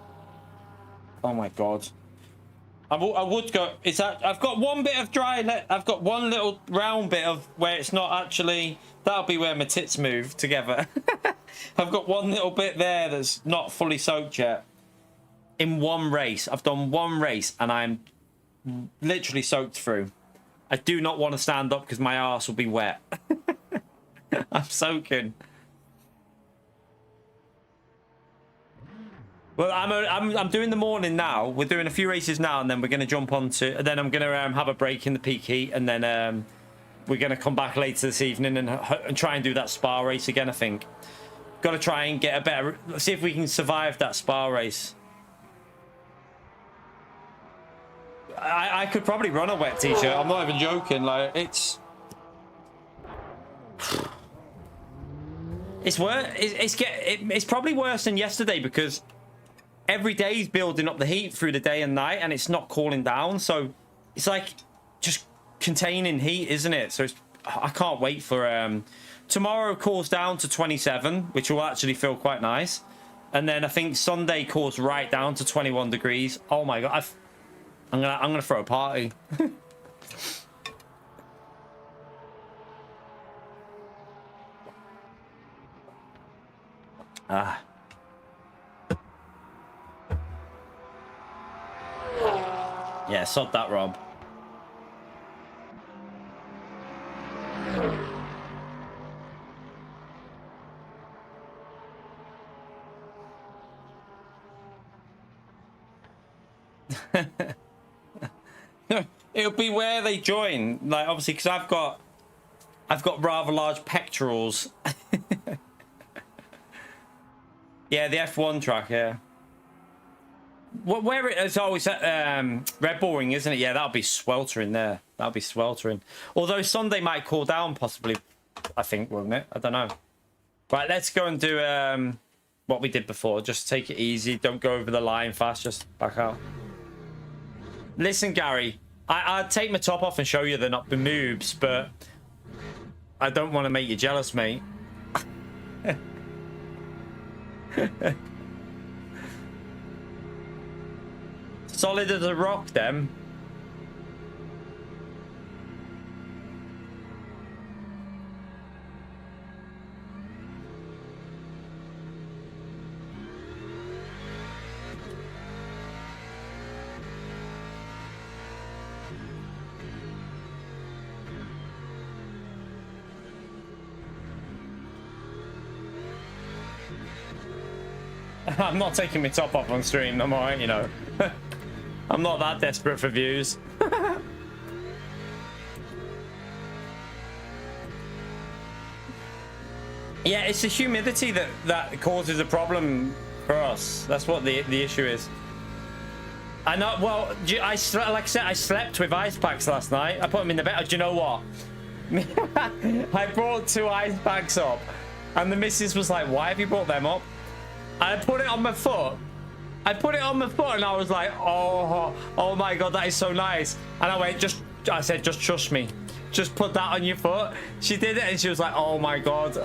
Oh my god. I would go. Is that? I've got one bit of dry. I've got one little round bit of where it's not actually. That'll be where my tits move together. I've got one little bit there that's not fully soaked yet. In one race, I've done one race and I'm literally soaked through. I do not want to stand up because my arse will be wet. I'm soaking. Well, I'm doing the morning now. We're doing a few races now, and then we're going to jump on to. And then I'm going to have a break in the peak heat, and then we're going to come back later this evening and try and do that spa race again. I think. Got to try and get a better. Let's see if we can survive that spa race. I could probably run a wet t-shirt. I'm not even joking. Like it's worse. It's probably worse than yesterday because every day is building up the heat through the day and night, and it's not cooling down. So it's like just containing heat, isn't it? So I can't wait for tomorrow. Cools down to 27, which will actually feel quite nice, and then I think Sunday cools right down to 21 degrees. Oh my god, I'm gonna throw a party. Yeah, sod that, Rob. It'll be where they join, like obviously, because I've got rather large pectorals. Yeah, the F1 track, yeah. Where it is always Red Bull Ring, isn't it? Yeah, that'll be sweltering there. That'll be sweltering. Although Sunday might cool down, possibly. I think, won't it? I don't know. Right, let's go and do what we did before. Just take it easy. Don't go over the line fast. Just back out. Listen, Gary, I'd take my top off and show you they're not the moobs, but I don't want to make you jealous, mate. Solid as a rock, them. I'm not taking my top off on stream, I'm alright, you know. I'm not that desperate for views. Yeah, it's the humidity that causes a problem for us. That's what the issue is. I know. Well, like I said, I slept with ice packs last night. I put them in the bed. Do you know what? I brought 2 ice packs up, and the missus was like, "Why have you brought them up?" I put it on my foot. I put it on my foot and I was like, oh my god, that is so nice. And I said, just trust me. Just put that on your foot. She did it and she was like, oh my god.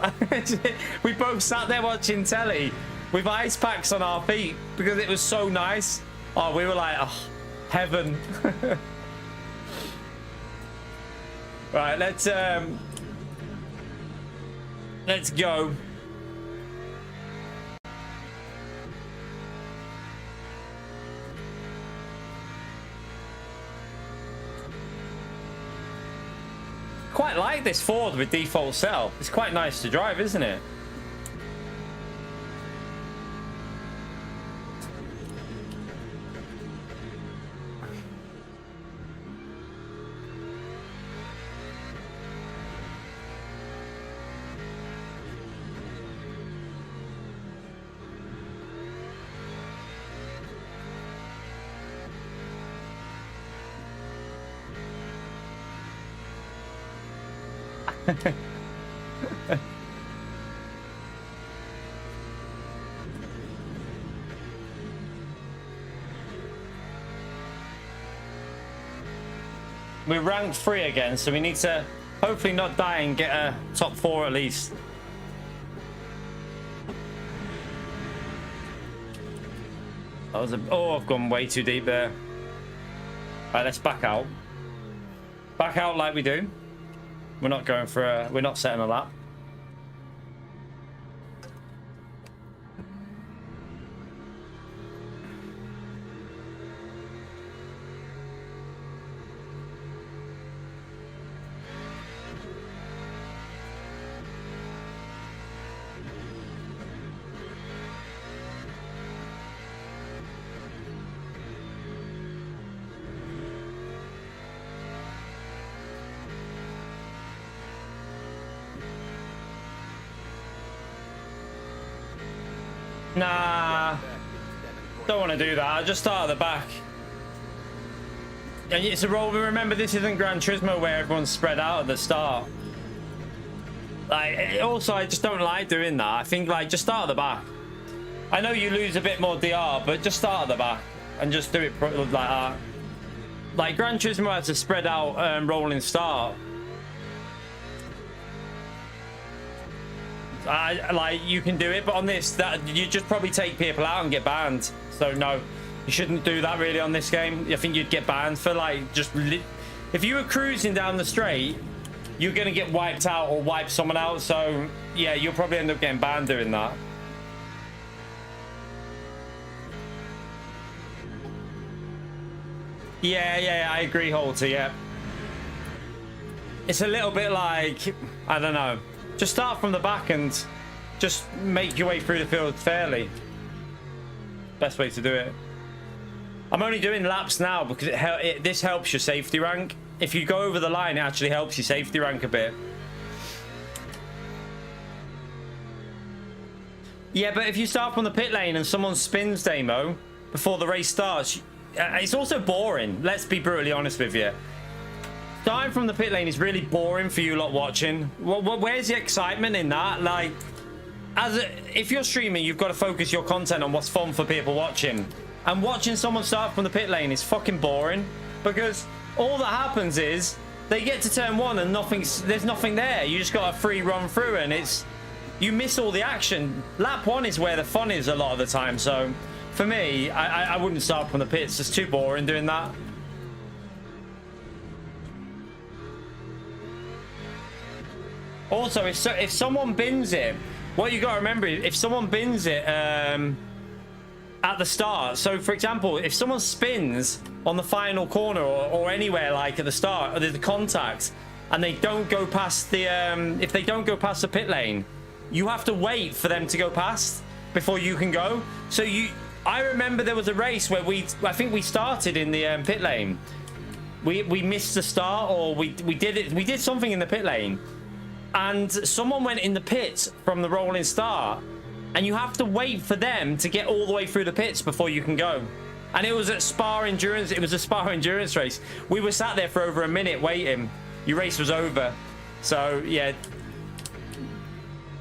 We both sat there watching telly with ice packs on our feet because it was so nice. Oh, we were like, oh, Heaven. Right, let's go. Quite like this Ford with default cell. It's quite nice to drive, isn't it? We're ranked 3 again, so we need to hopefully not die and get a top 4 at least. That was a... Oh, I've gone way too deep there. Alright, let's back out. Back out like we do. We're not going for a... We're not setting a lap. Nah, don't want to do that. I'll just start at the back. And it's a roll. Remember, this isn't Gran Turismo where everyone's spread out at the start. Like, also, I just don't like doing that. I think, like, just start at the back. I know you lose a bit more DR, but just start at the back and just do it like that. Like, Gran Turismo has a spread out rolling start. Like, you can do it, but on this, that you just probably take people out and get banned. So no, you shouldn't do that really on this game. I think you'd get banned for, like, just if you were cruising down the straight, you're gonna get wiped out or wipe someone out. So yeah, you'll probably end up getting banned doing that. Yeah, I agree, Halter. Yeah, it's a little bit like, I don't know. Just start from the back and just make your way through the field fairly. Best way to do it. I'm only doing laps now because this helps your safety rank. If you go over the line, it actually helps your safety rank a bit. Yeah, but if you start from the pit lane and someone spins Damo before the race starts, it's also boring. Let's be brutally honest with you. Starting from the pit lane is really boring for you lot watching. Where's the excitement in that? Like, if you're streaming, you've got to focus your content on what's fun for people watching. And watching someone start from the pit lane is fucking boring, because all that happens is they get to turn 1 and there's nothing there. You just got a free run through and you miss all the action. Lap 1 is where the fun is a lot of the time. So for me, I wouldn't start from the pits. It's too boring doing that. Also, if someone bins it, what you got to remember is if someone bins it at the start. So, for example, if someone spins on the final corner or anywhere like at the start, or there's a contact, and they don't go past the if they don't go past the pit lane, you have to wait for them to go past before you can go. So I remember there was a race where I think we started in the pit lane. We missed the start, or we did something in the pit lane. And someone went in the pits from the rolling start, and you have to wait for them to get all the way through the pits before you can go. And it was at Spa Endurance. It was a Spa Endurance race. We were sat there for over a minute waiting. Your race was over. So yeah,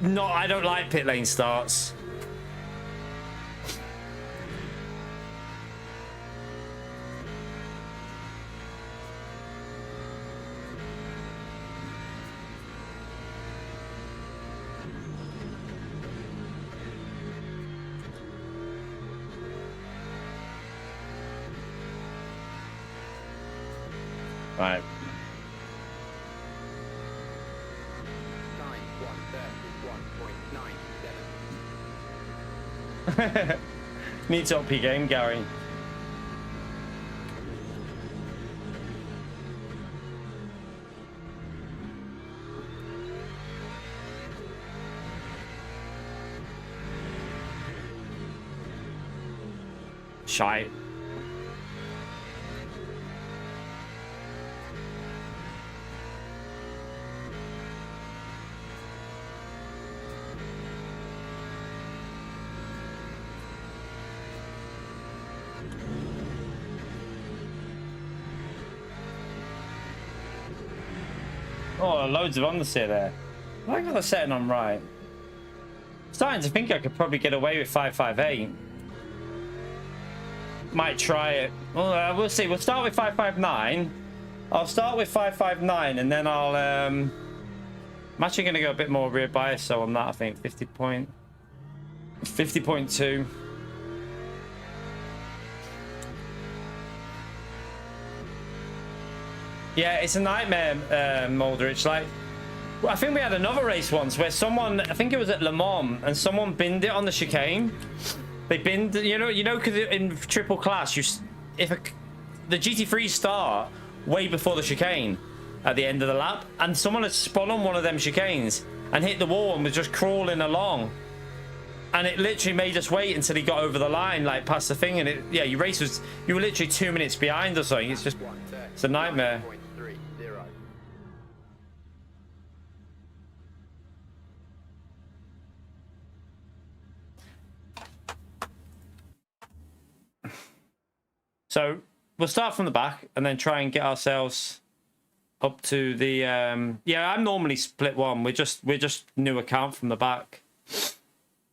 I don't like pit lane starts. Right. Time 131.97. Need to up your game, Gary. Shite. Oh, loads of understeer there. I got the setting on right. Starting to think I could probably get away with 558. Might try it. Well, we'll see. We'll start with 559. I'll start with 559 and then I'll I'm actually going to go a bit more rear bias, so on that I think 50.2. Yeah, it's a nightmare, Mulder. It's like, well, I think we had another race once where someone, I think it was at Le Mans, and someone binned it on the chicane. They binned, you know, because in triple class, the GT3s start way before the chicane at the end of the lap, and someone had spun on one of them chicanes and hit the wall and was just crawling along, and it literally made us wait until he got over the line, like past the thing, and you were literally 2 minutes behind or something. It's just, it's a nightmare. So we'll start from the back and then try and get ourselves up to the yeah, I'm normally split one. We're just new account from the back.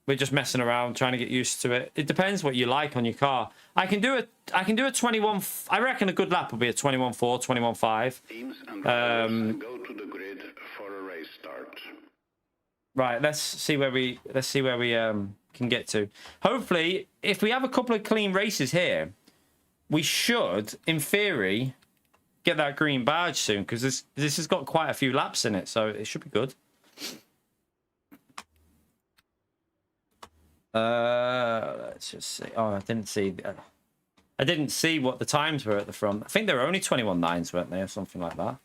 We're just messing around, trying to get used to it. It depends what you like on your car. I can do a 21. I reckon a good lap will be a 21.4, 21.5. Teams and drivers go to the grid for a race start. Right, let's see where we can get to. Hopefully, if we have a couple of clean races here, we should, in theory, get that green badge soon, because this has got quite a few laps in it, so it should be good. Let's just see. Oh, I didn't see what the times were at the front. I think they were only 21.9s, weren't they, or something like that.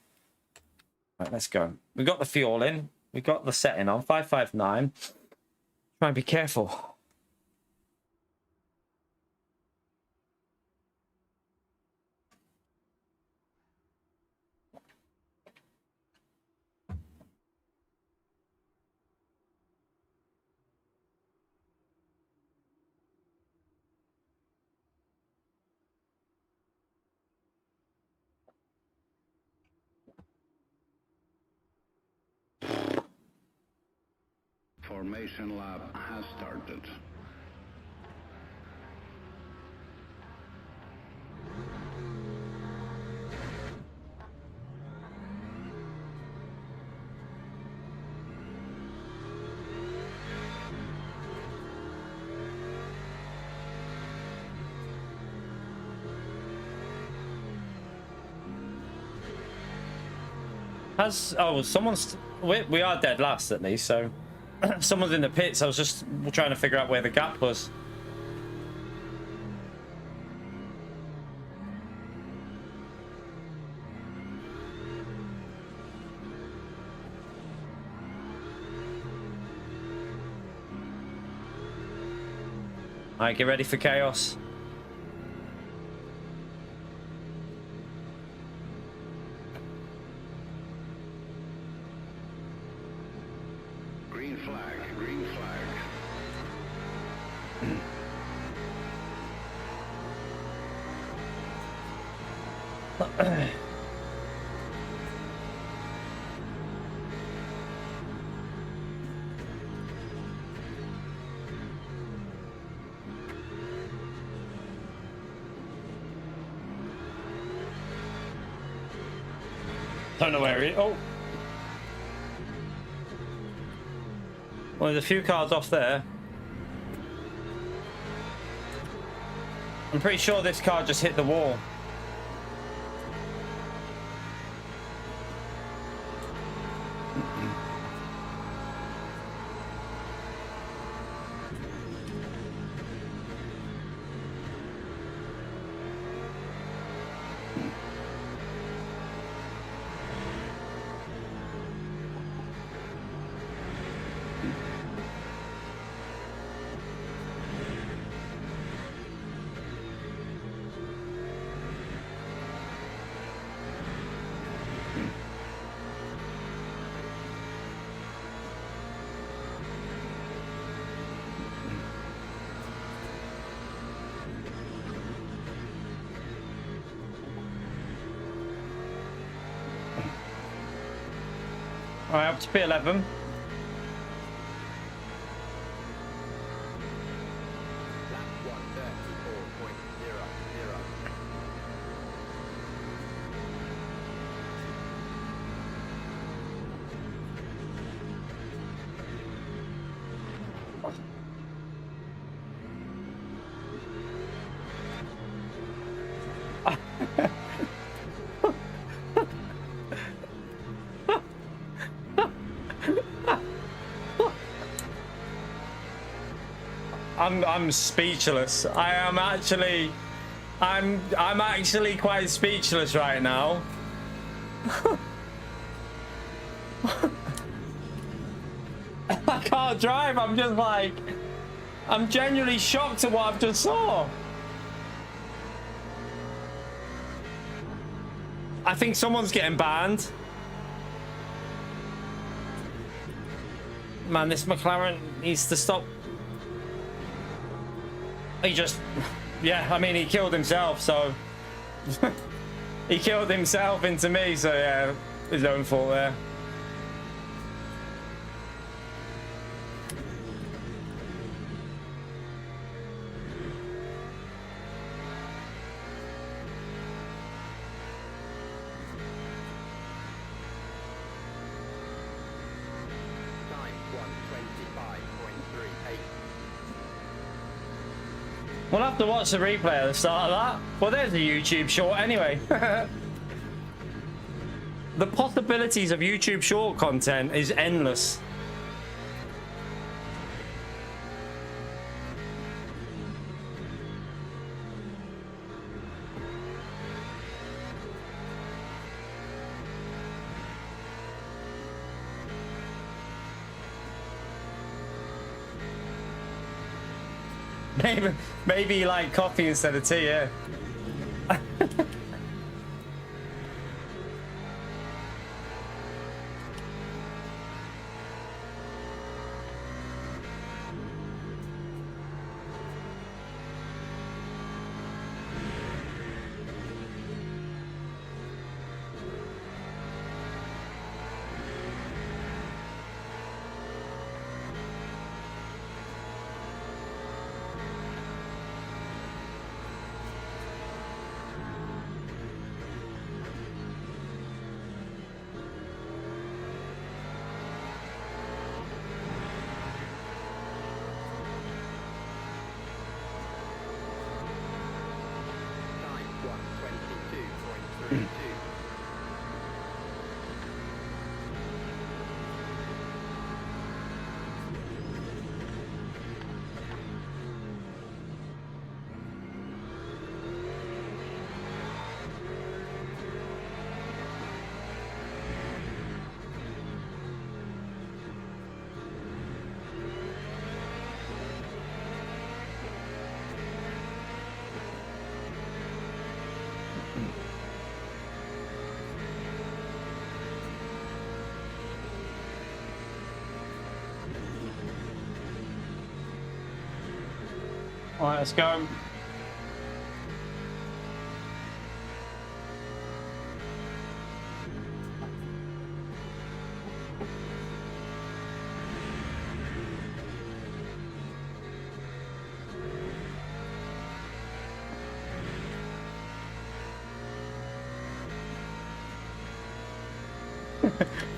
Right, let's go. We got the fuel in. We got the setting on 559. Try and be careful. Formation lap has started. We are dead last at least, so someone's in the pits. I was just trying to figure out where the gap was. All right, get ready for chaos. Green flag, green flag. Don't know where it. Oh. Well, there's a few cars off there. I'm pretty sure this car just hit the wall. All right, up to P11. Lap 134.00. I'm speechless. I'm actually quite speechless right now. I can't drive. I'm just like, I'm genuinely shocked at what I've just saw. I think someone's getting banned. Man, this McLaren needs to stop. He just, yeah, I mean, he killed himself, so he killed himself into me, so yeah, his own fault there. Time 125.38. We'll have to watch the replay at the start of that. Well, there's a YouTube short anyway. The possibilities of YouTube short content is endless. Maybe like coffee instead of tea, yeah. Time 122.32. All right, let's go.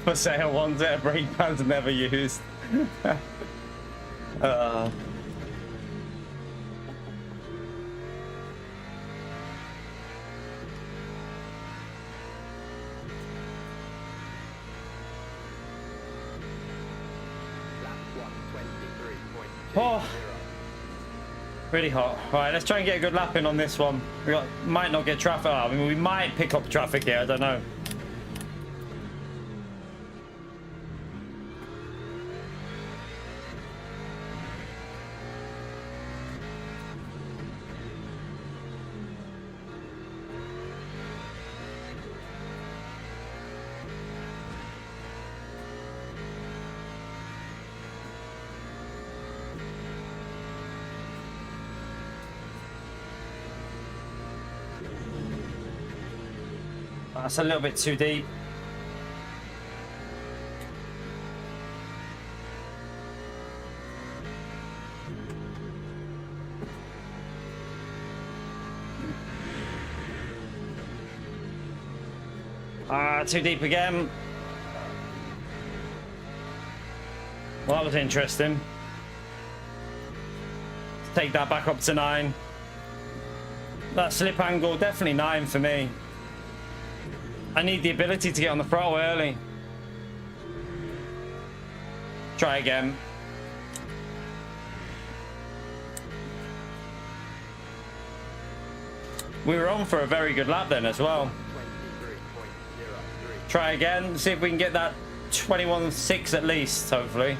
For sale, one set brake pads never used. Lap 123.20. Oh, really hot. All right, let's try and get a good lap in on this one. Might not get traffic. I mean, we might pick up traffic here. I don't know. That's a little bit too deep. Ah, too deep again. Well, that was interesting. Let's take that back up to 9. That slip angle, definitely 9 for me. I need the ability to get on the throttle early. Try again. We were on for a very good lap then as well. 23.03. Try again, see if we can get that 21.6 at least, hopefully.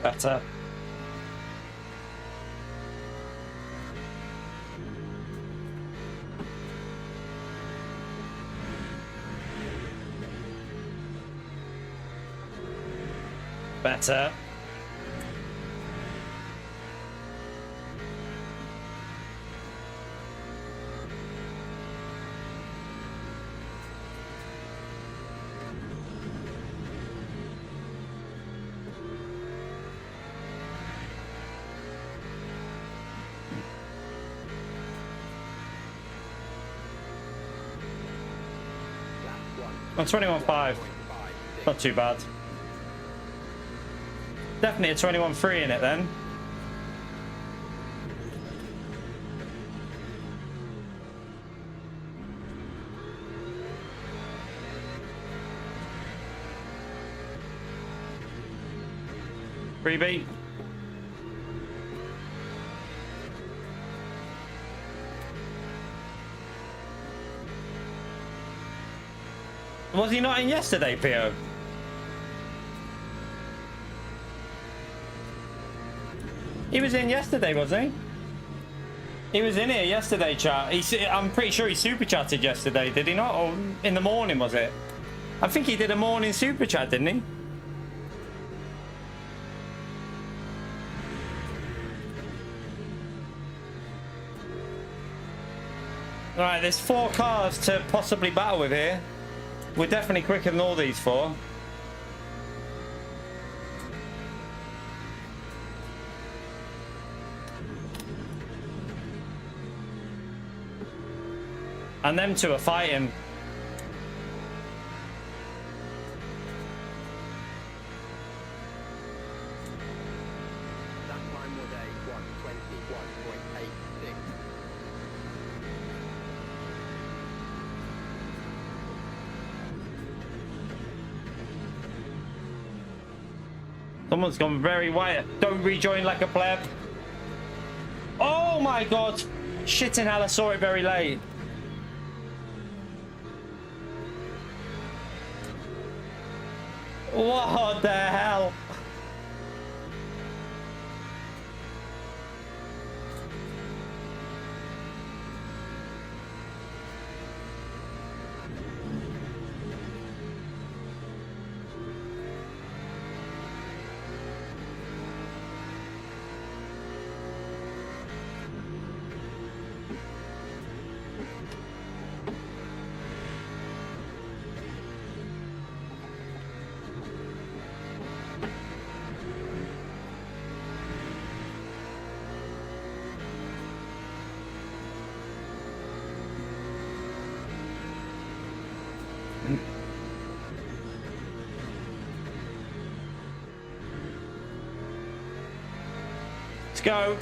Better. Better. Lap 1. On 21.5. Not too bad. Definitely a 21.3 in it then. Freebie. Was he not in yesterday, Pio? He was in yesterday, wasn't he? He was in here yesterday, chat. I'm pretty sure he super chatted yesterday, did he not? Or in the morning, was it? I think he did a morning super chat, didn't he? Alright, there's 4 cars to possibly battle with here. We're definitely quicker than all these 4. And them 2 are fighting. That time was a 121.86. Someone's gone very white. Don't rejoin like a pleb. Oh my god. Shit in hell, I saw it very late. What the hell? Let's go.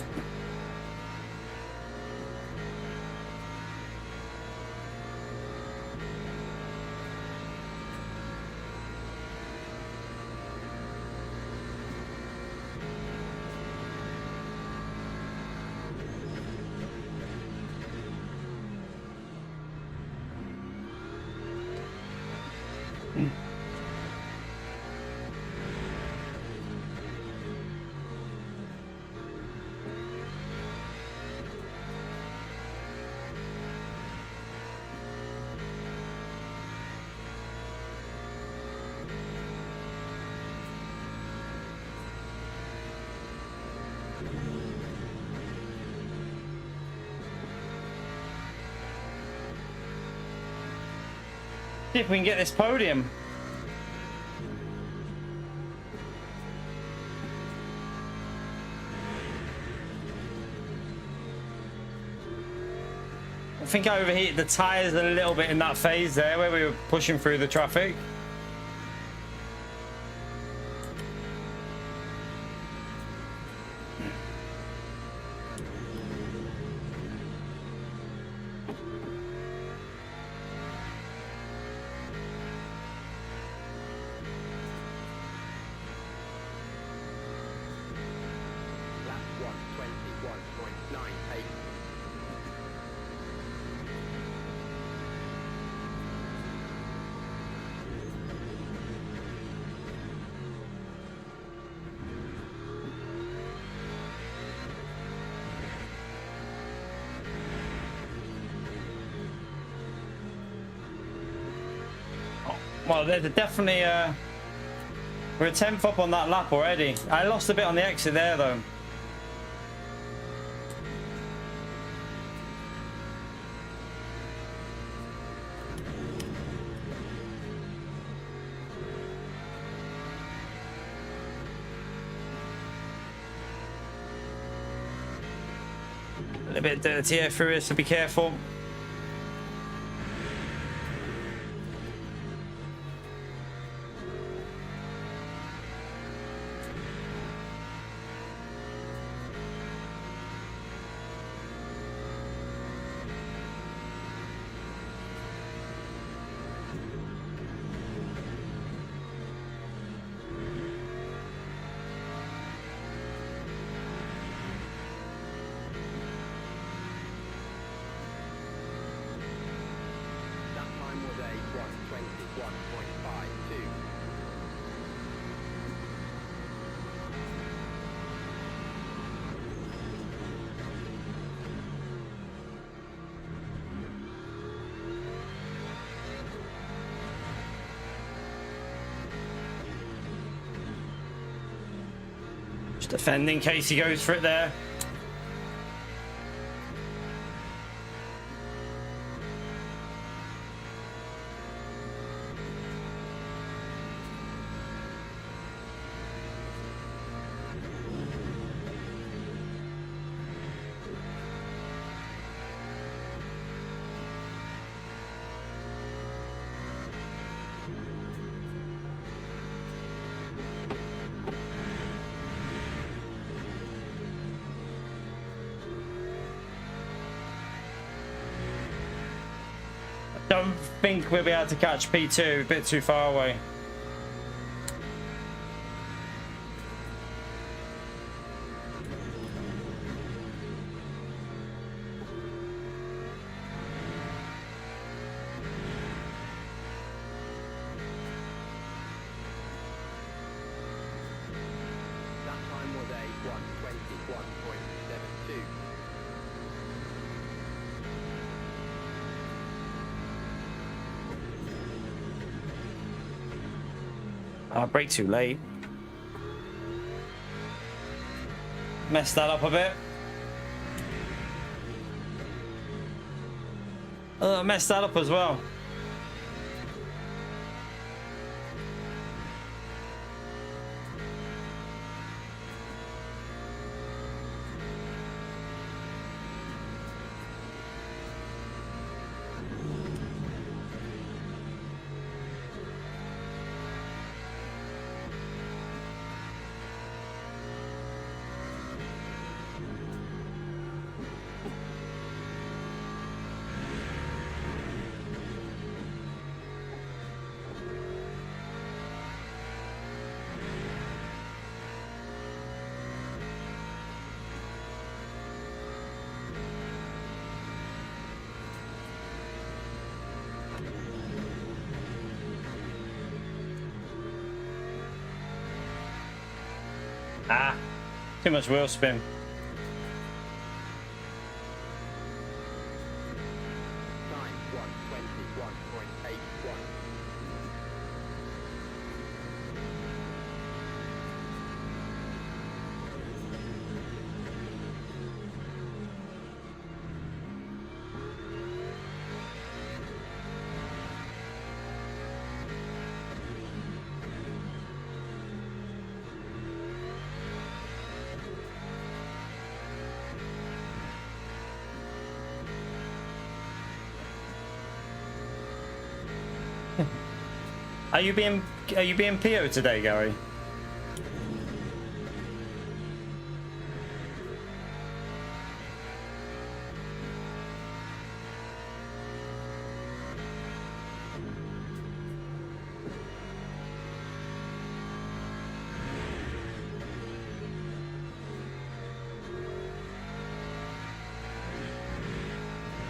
See if we can get this podium. I think I overheated the tyres a little bit in that phase there where we were pushing through the traffic. Lap 121.98. Well, they're definitely we're a 10th up on that lap already. I lost a bit on the exit there though. A little bit dirty here through here, so be careful. That time was a 121.52. Just defending in case he goes for it there. Don't think we'll be able to catch P2, a bit too far away. That time was a 121.72. I'll brake too late. Messed that up a bit. Oh, messed that up as well. Ah, too much wheel spin. Time 121.81. Are you being PO today, Gary?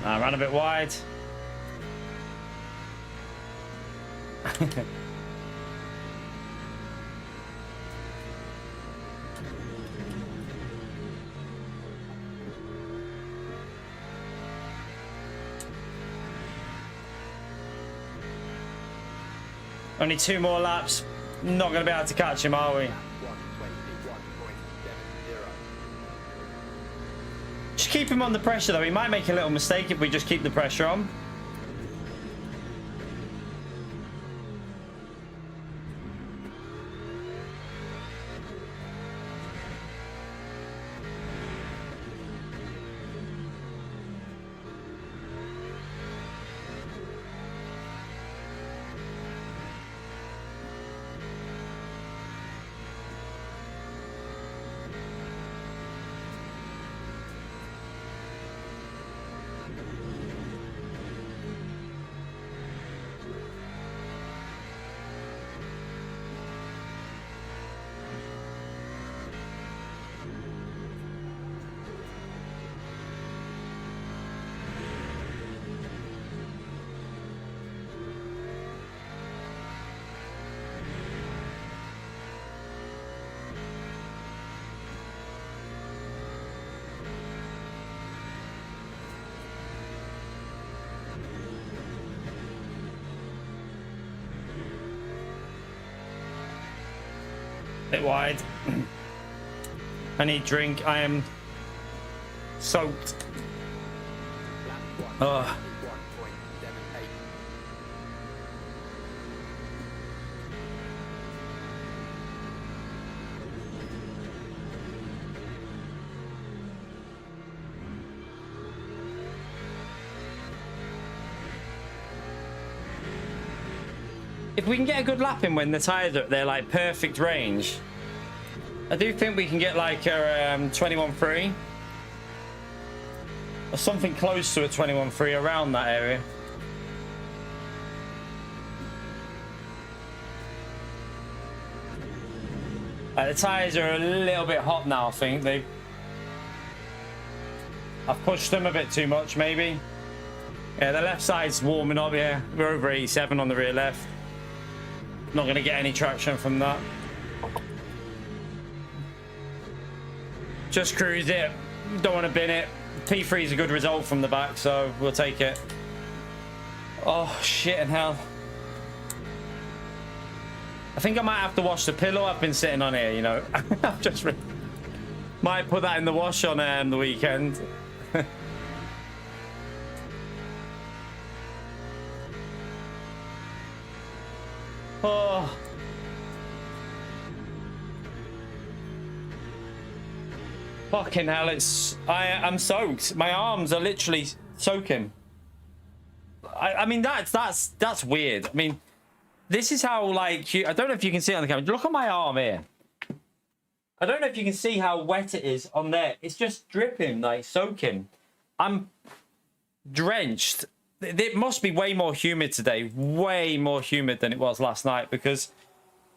I ran a bit wide. Only 2 more laps. Not going to be able to catch him, are we? Lap 121.70. Just keep him on the pressure, though. He might make a little mistake if we just keep the pressure on. Bit wide. I need drink. I am soaked. Lap 121.78. Oh. If we can get a good lap in when the tyres are at their like perfect range, I do think we can get like a 21.3 or something close to a 21.3 around that area. The tyres are a little bit hot now. I think I've pushed them a bit too much, maybe. Yeah, the left side's warming up. Yeah, we're over 87 on the rear left. Not going to get any traction from that. Just cruise it. Don't want to bin it. P3 is a good result from the back, so we'll take it. Oh, shit in hell. I think I might have to wash the pillow I've been sitting on here, you know. I've just might put that in the wash on the weekend. Oh. Fucking hell, I'm soaked. My arms are literally soaking. I mean, that's weird. I mean, this is how, like, I don't know if you can see it on the camera. Look at my arm here. I don't know if you can see how wet it is on there. It's just dripping, like, soaking. I'm drenched. It must be way more humid today. Way more humid than it was last night because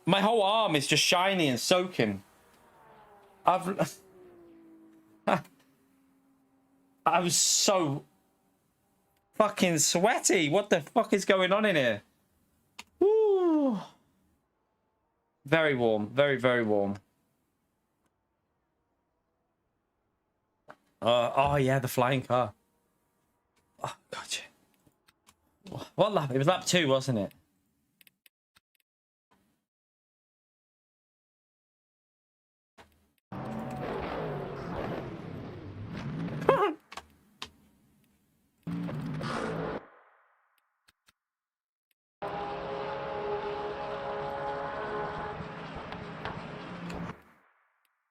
my whole arm is just shiny and soaking. I was so fucking sweaty. What the fuck is going on in here? Woo. Very warm. Very, very warm. Oh, yeah, the flying car. Oh, gotcha. What lap? It was lap 2, wasn't it?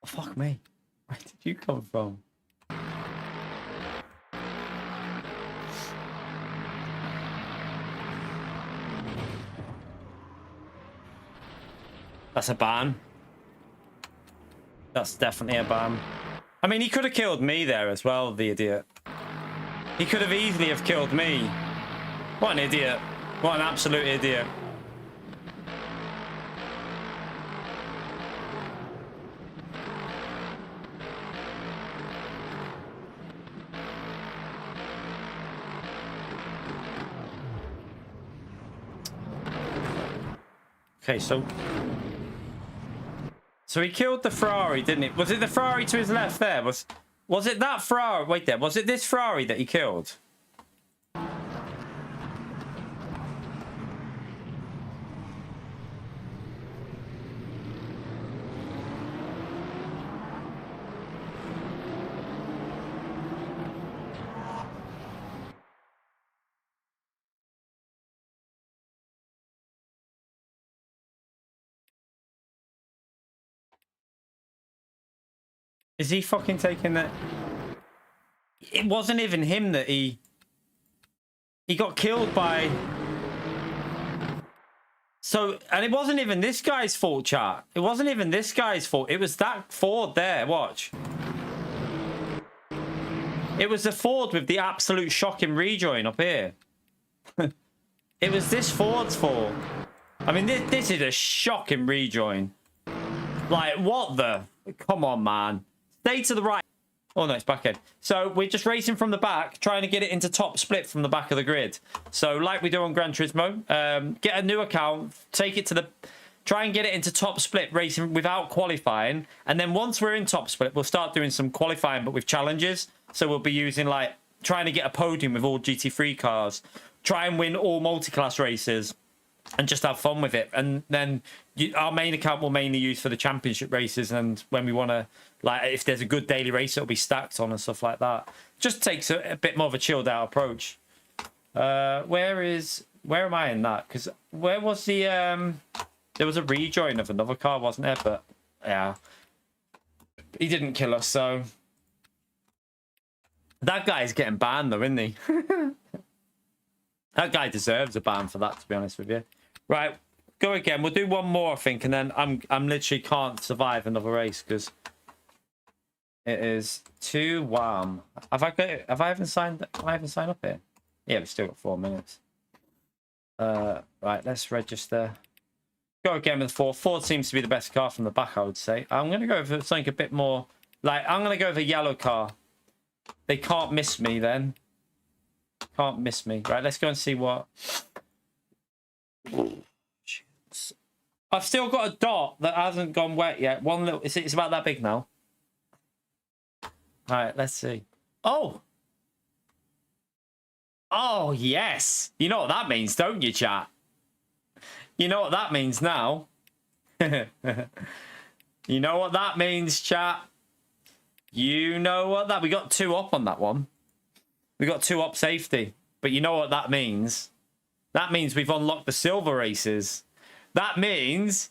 Oh, fuck me. Where did you come from? That's a ban. That's definitely a ban. I mean, he could have killed me there as well, the idiot. He could have easily have killed me. What an idiot. What an absolute idiot. Okay, so he killed the Ferrari, didn't it? Was it the Ferrari to his left there? Was it that Ferrari? Wait there. Was it this Ferrari that he killed? Is he fucking taking that? It wasn't even him that he got killed by. So, and it wasn't even this guy's fault, chat. It wasn't even this guy's fault. It was that Ford there. Watch. It was the Ford with the absolute shocking rejoin up here. It was this Ford's fault. I mean, this is a shocking rejoin. Like, what the? Come on, man. Stay to the right. Oh, no, it's back end. So we're just racing from the back, trying to get it into top split from the back of the grid. So like we do on Gran Turismo, get a new account, take it to the... Try and get it into top split, racing without qualifying. And then once we're in top split, we'll start doing some qualifying, but with challenges. So we'll be using, like, trying to get a podium with all GT3 cars. Try and win all multi-class races. And just have fun with it. And then our main account will mainly use for the championship races. And when we want to, like, if there's a good daily race, it'll be stacked on and stuff like that. Just takes a bit more of a chilled out approach. Where am I in that? Because where was the, there was a rejoin of another car, wasn't there? But yeah, he didn't kill us. So that guy's getting banned though, isn't he? That guy deserves a ban for that, to be honest with you. Right, go again. We'll do one more, I think, and then I'm literally can't survive another race because it is too warm. Have I even signed up here? Yeah, we've still got 4 minutes. Right, let's register. Go again with Ford. Ford seems to be the best car from the back, I would say. I'm gonna go for something a bit more like I'm gonna go with a yellow car. They can't miss me then. Can't miss me. Right, let's go and see what... I've still got a dot that hasn't gone wet yet. One little... It's about that big now. All right, let's see. Oh! Oh, yes! You know what that means, don't you, chat? You know what that means now. You know what that means, chat. You know what that... We got 2 up on that one. We got 2 up safety. But you know what that means? That means we've unlocked the silver races. That means,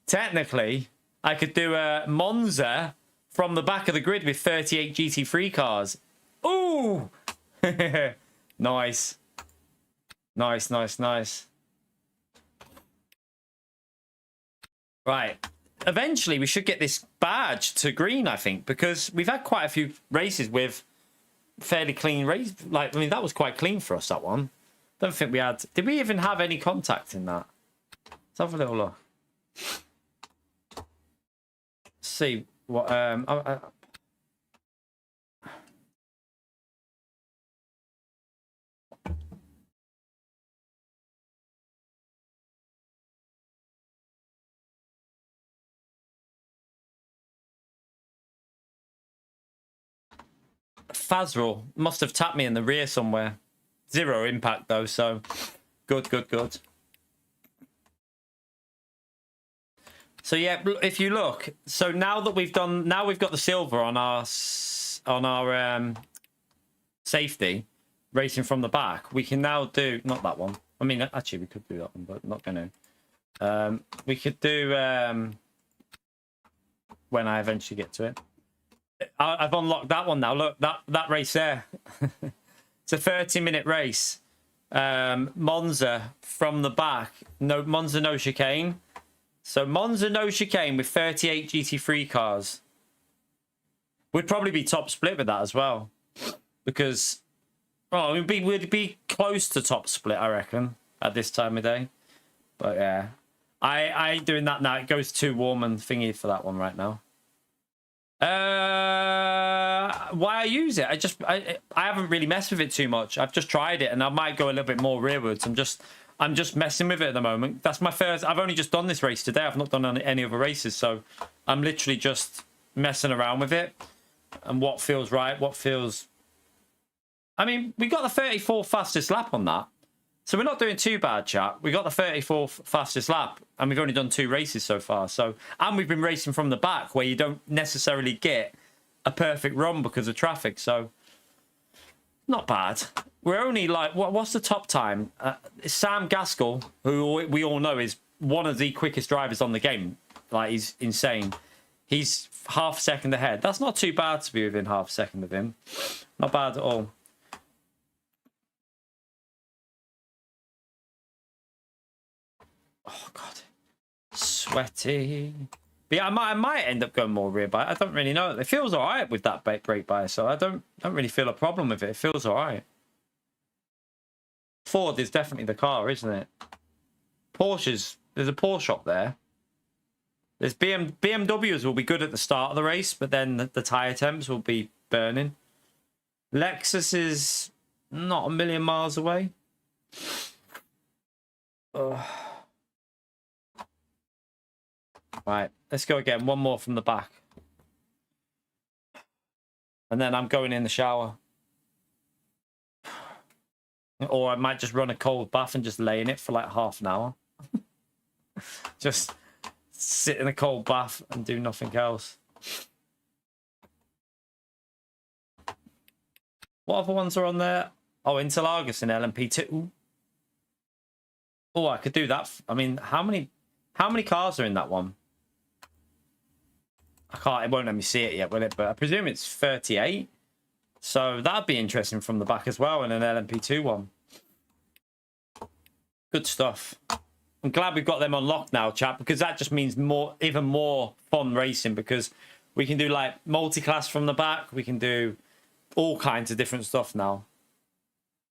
technically, I could do a Monza from the back of the grid with 38 GT3 cars. Ooh! Nice. Nice, nice, nice. Right. Eventually, we should get this badge to green, I think, because we've had quite a few races with... fairly clean race. Like, I mean, that was quite clean for us, that one. Don't think we had... Did we even have any contact in that? Let's have a little look. See what... Fazrul must have tapped me in the rear somewhere. 0 impact though, so good, good, good. So yeah, if you look, so now that we've done, now we've got the silver on our safety, racing from the back. We can now do not that one. I mean, actually, we could do that one, but not going to. We could do when I eventually get to it. I've unlocked that one now. Look, that race there. It's a 30-minute race. Monza from the back. No Monza, no chicane. So Monza no chicane with 38 GT3 cars. We'd probably be top split with that as well. Because, well, we'd be close to top split, I reckon, at this time of day. But yeah, I ain't doing that now. It goes too warm and thingy for that one right now. Why I use it? I haven't really messed with it too much. I've just tried it, and I might go a little bit more rearwards. I'm just messing with it at the moment. That's my first. I've only just done this race today. I've not done any other races, so I'm literally just messing around with it and what feels right, what feels. I mean, we got the 34th fastest lap on that, so we're not doing too bad, chat. We got the 34th fastest lap, and we've only done 2 races so far. So, and we've been racing from the back, where you don't necessarily get a perfect run because of traffic. So, not bad. We're only like, what's the top time? Sam Gaskell, who we all know is one of the quickest drivers on the game. Like, he's insane. He's half a second ahead. That's not too bad to be within half a second of him. Not bad at all. Oh, God. Sweaty. But yeah, I might end up going more rear bias. I don't really know. It feels all right with that brake bias, so I don't really feel a problem with it. It feels all right. Ford is definitely the car, isn't it? Porsches, there's a Porsche up there. There's BMWs will be good at the start of the race, but then the tyre temps will be burning. Lexus is not a million miles away. Right, let's go again. One more from the back. And then I'm going in the shower. Or I might just run a cold bath and just lay in it for like half an hour. Just sit in a cold bath and do nothing else. What other ones are on there? Oh, Interlagos and LMP2. Oh, I could do that. I mean, how many cars are in that one? I can't, it won't let me see it yet, will it? But I presume it's 38. So that'd be interesting from the back as well in an LMP2 one. Good stuff. I'm glad we've got them unlocked now, chat, because that just means even more fun racing, because we can do like multi-class from the back. We can do all kinds of different stuff now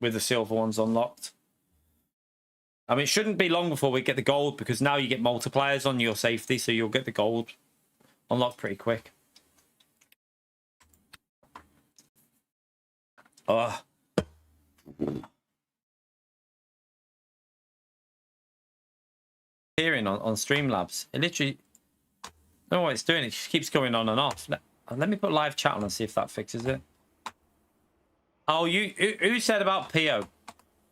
with the silver ones unlocked. I mean, it shouldn't be long before we get the gold, because now you get multipliers on your safety, so you'll get the gold unlocked pretty quick. Oh. Hearing on Streamlabs, it literally, I don't know what it's doing. It just keeps going on and off. Let me put live chat on and see if that fixes it. Oh, who said about PO?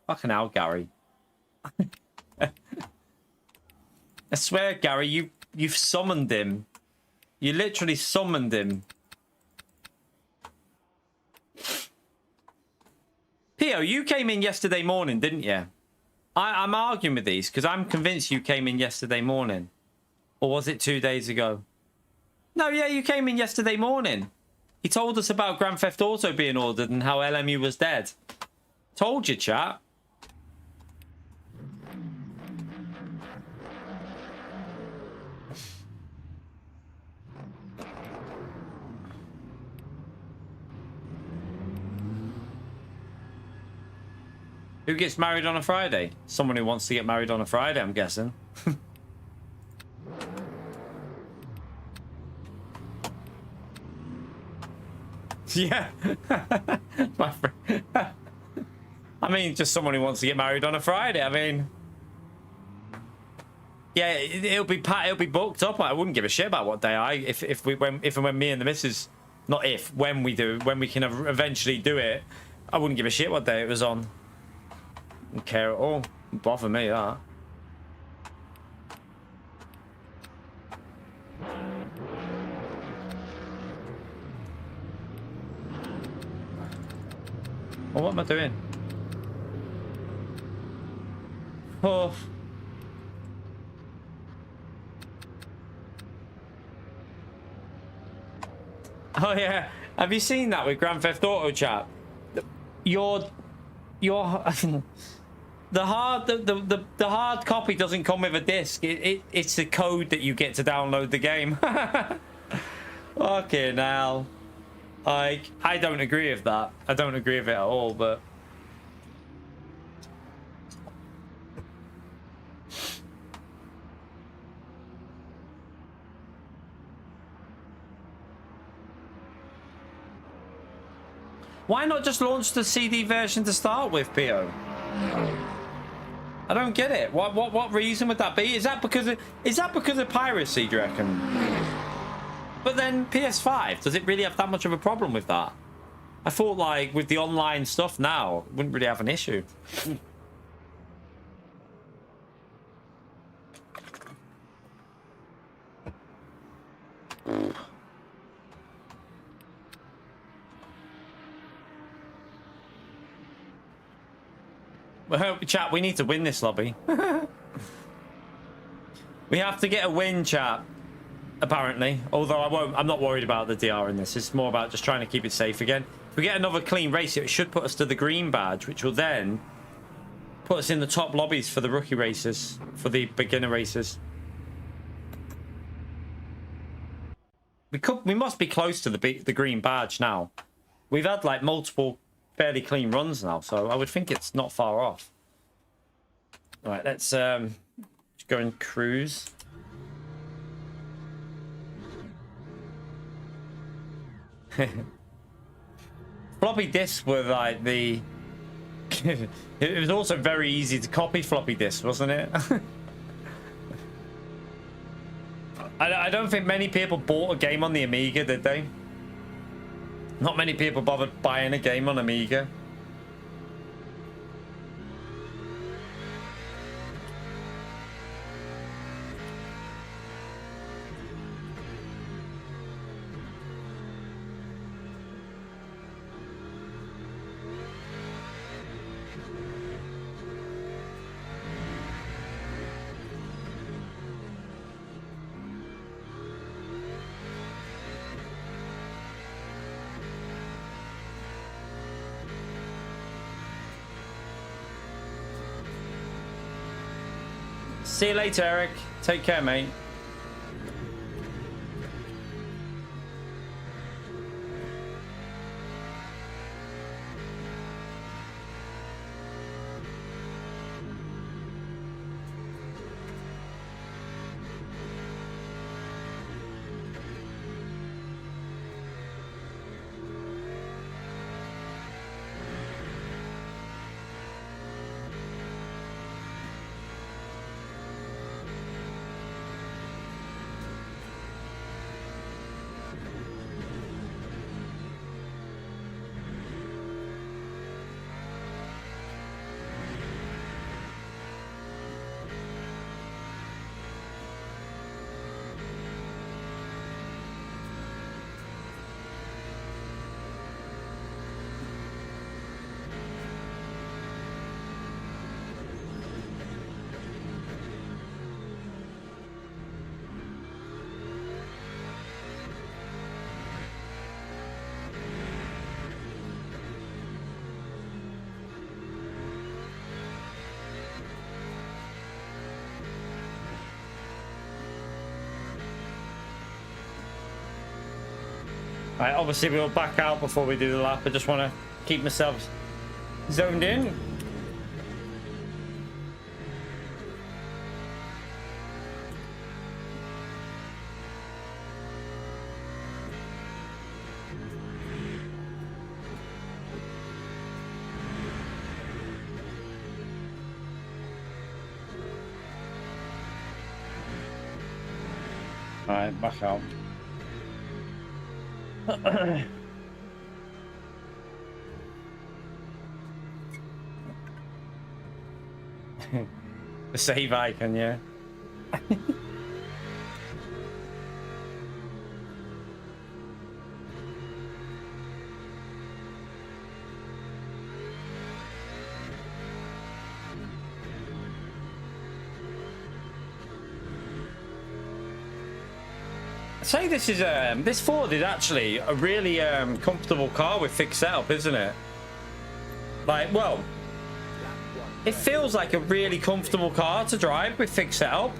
Fucking hell, Gary. I swear, Gary, you've summoned him. You literally summoned him. Pio, you came in yesterday morning, didn't you? I'm arguing with these because I'm convinced you came in yesterday morning. Or was it 2 days ago? No, yeah, you came in yesterday morning. He told us about Grand Theft Auto being ordered and how LMU was dead. Told you, chat. Who gets married on a Friday? Someone who wants to get married on a Friday, I'm guessing. Yeah. My friend. I mean, just someone who wants to get married on a Friday. I mean, yeah, it'll be booked up. I wouldn't give a shit about what day if and when me and the missus, not if, when we can eventually do it, I wouldn't give a shit what day it was on. Don't care at all. Don't bother me, that. Well, what am I doing? Oh. Oh yeah. Have you seen that with Grand Theft Auto, chat? the hard copy doesn't come with a disc. It's the code that you get to download the game. Okay, now, like, I don't agree with that. I don't agree with it at all, but. Why not just launch the CD version to start with, PO? I don't get it. What reason would that be? Is that because of piracy, do you reckon? But then PS5, does it really have that much of a problem with that? I thought, like, with the online stuff now, wouldn't really have an issue. Well, chat, we need to win this lobby. We have to get a win, chat. Apparently. Although I'm not worried about the DR in this. It's more about just trying to keep it safe again. If we get another clean race, it should put us to the green badge, which will then put us in the top lobbies for the rookie races, for the beginner races. We must be close to the green badge now. We've had like multiple fairly clean runs now, so I would think it's not far off. All right, let's go and cruise. Floppy disks were like the it was also very easy to copy floppy disks, wasn't it? I don't think many people bought a game on the Amiga, did they? Not many people bothered buying a game on Amiga. See you later, Eric. Take care, mate. Right, obviously we'll back out before we do the lap. I just want to keep myself zoned in. All right, back out. The save icon, yeah. Say this is this Ford is actually a really comfortable car with fixed setup, isn't it? Like, well, It feels like a really comfortable car to drive with fixed setup.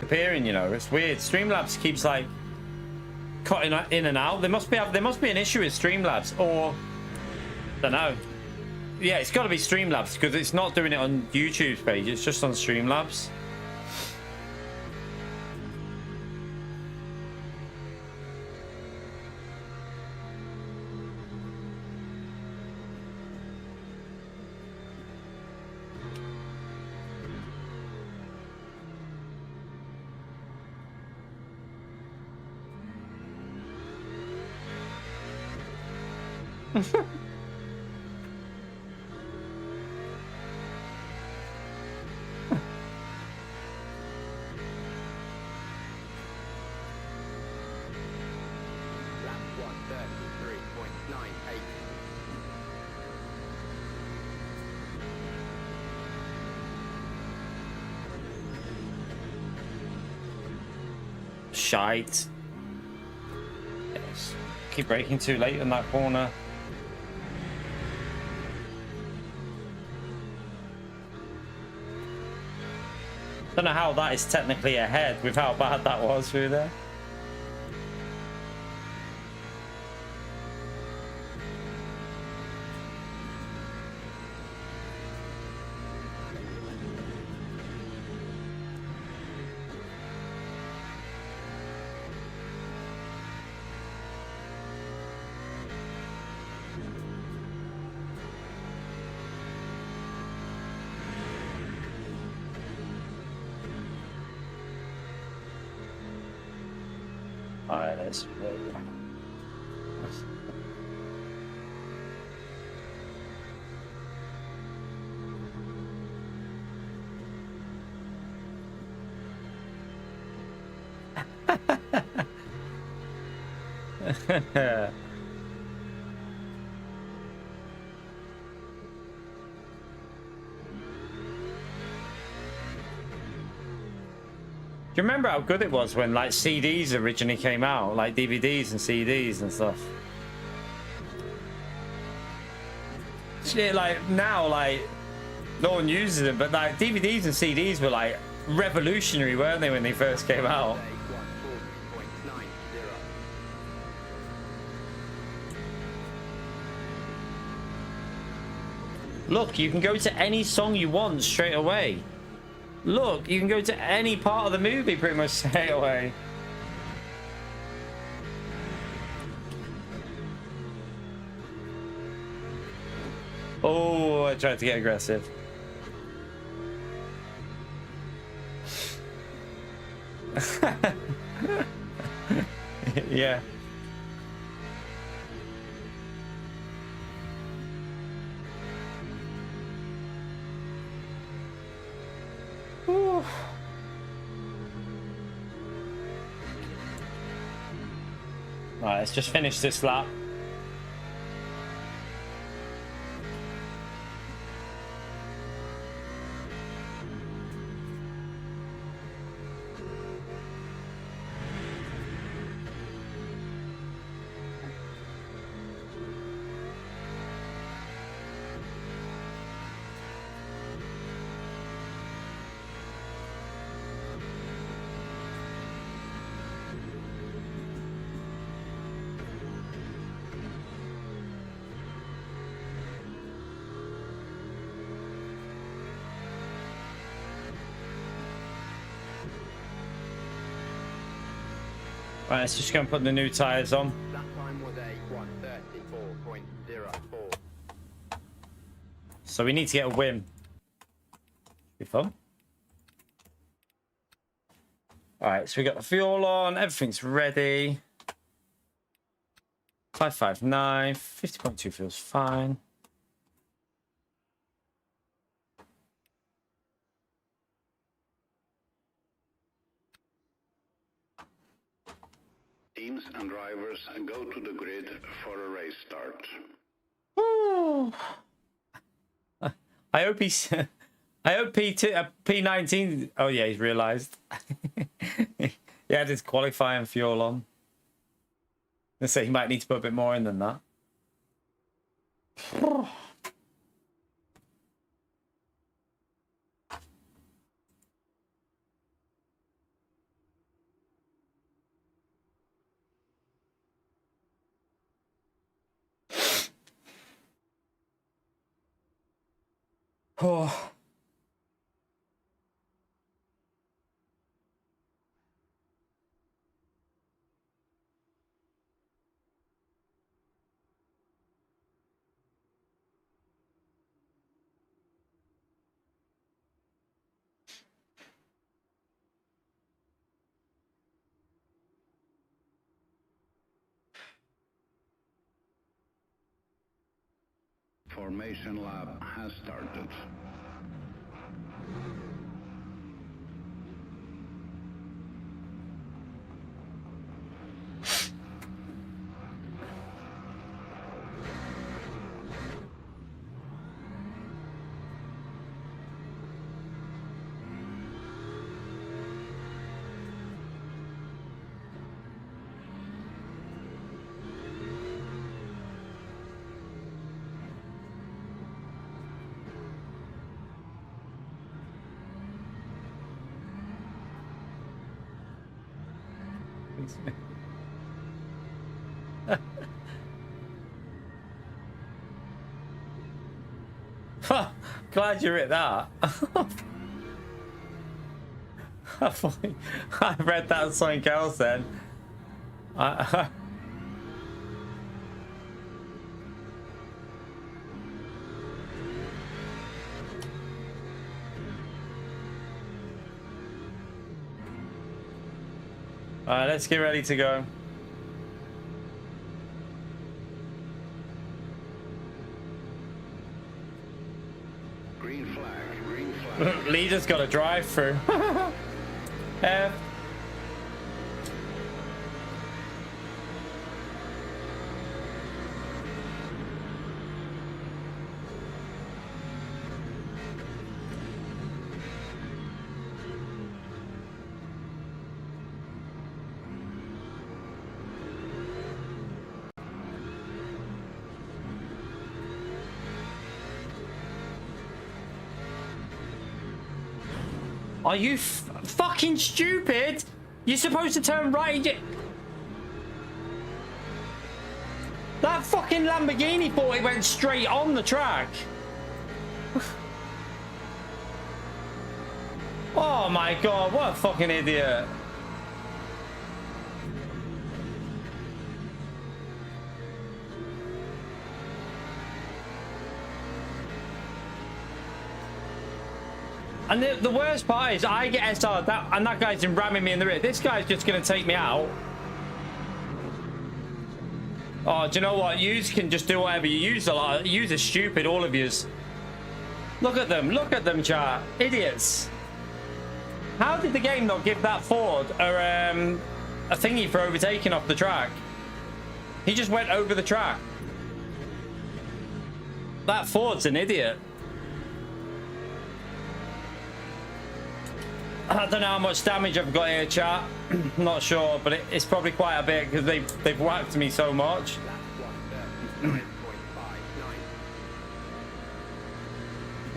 Appearing, you know, it's weird. Streamlabs keeps like cutting in and out. There must be an issue with Streamlabs, or I don't know. Yeah, it's got to be Streamlabs because it's not doing it on YouTube's page. It's just on Streamlabs. Lap 133.98. Shite. Yes. Keep braking too late in that corner. Don't know how that is technically ahead with how bad that was through there. Alright, let's play. Do you remember how good it was when like CDs originally came out, like DVDs and CDs and stuff? Shit, like now, like no one uses them, but like DVDs and CDs were like revolutionary, weren't they, when they first came out? 140.90. Look, you can go to any song you want straight away. Look, you can go to any part of the movie pretty much straight away. Oh, I tried to get aggressive. Yeah. Whew. Right, let's just finish this lap. Right, let's just go and put the new tyres on. That time was a 134.04. So we need to get a win. Be fun. Alright, so we got the fuel on, everything's ready. 559. 50.2 feels fine. Teams and drivers go to the grid for a race start. Ooh. I hope he's. I hope P19. Oh yeah, he's realised. He had his qualifying fuel on. Let's say he might need to put a bit more in than that. Oh. Formation lab has started. Glad you're at that. I read that as something else then. Alright, let's get ready to go. Green flag, green flag. Lee just got a drive through. Are you fucking stupid? You're supposed to turn right. That fucking Lamborghini thought it went straight on the track. Oh my god, what a fucking idiot. And the worst part is I get SR and that guy's been ramming me in the rear. This guy's just going to take me out. Oh, do you know what? Yous can just do whatever you use a lot. Yous are stupid, all of yous. Look at them, chat. Idiots. How did the game not give that Ford a thingy for overtaking off the track? He just went over the track. That Ford's an idiot. I don't know how much damage I've got here, chat. I'm not sure, but it's probably quite a bit because they've whacked me so much.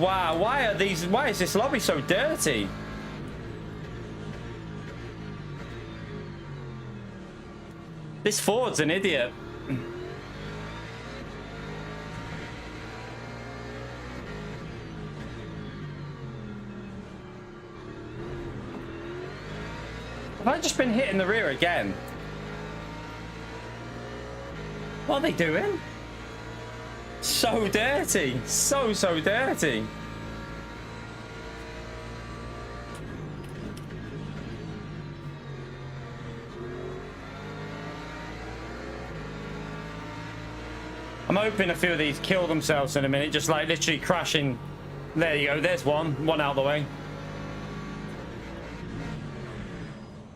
Wow, why is this lobby so dirty? This Ford's an idiot. Have I just been hit in the rear again? What are they doing? So dirty. So dirty. I'm hoping a few of these kill themselves in a minute, just like literally crashing. There you go, there's one out of the way.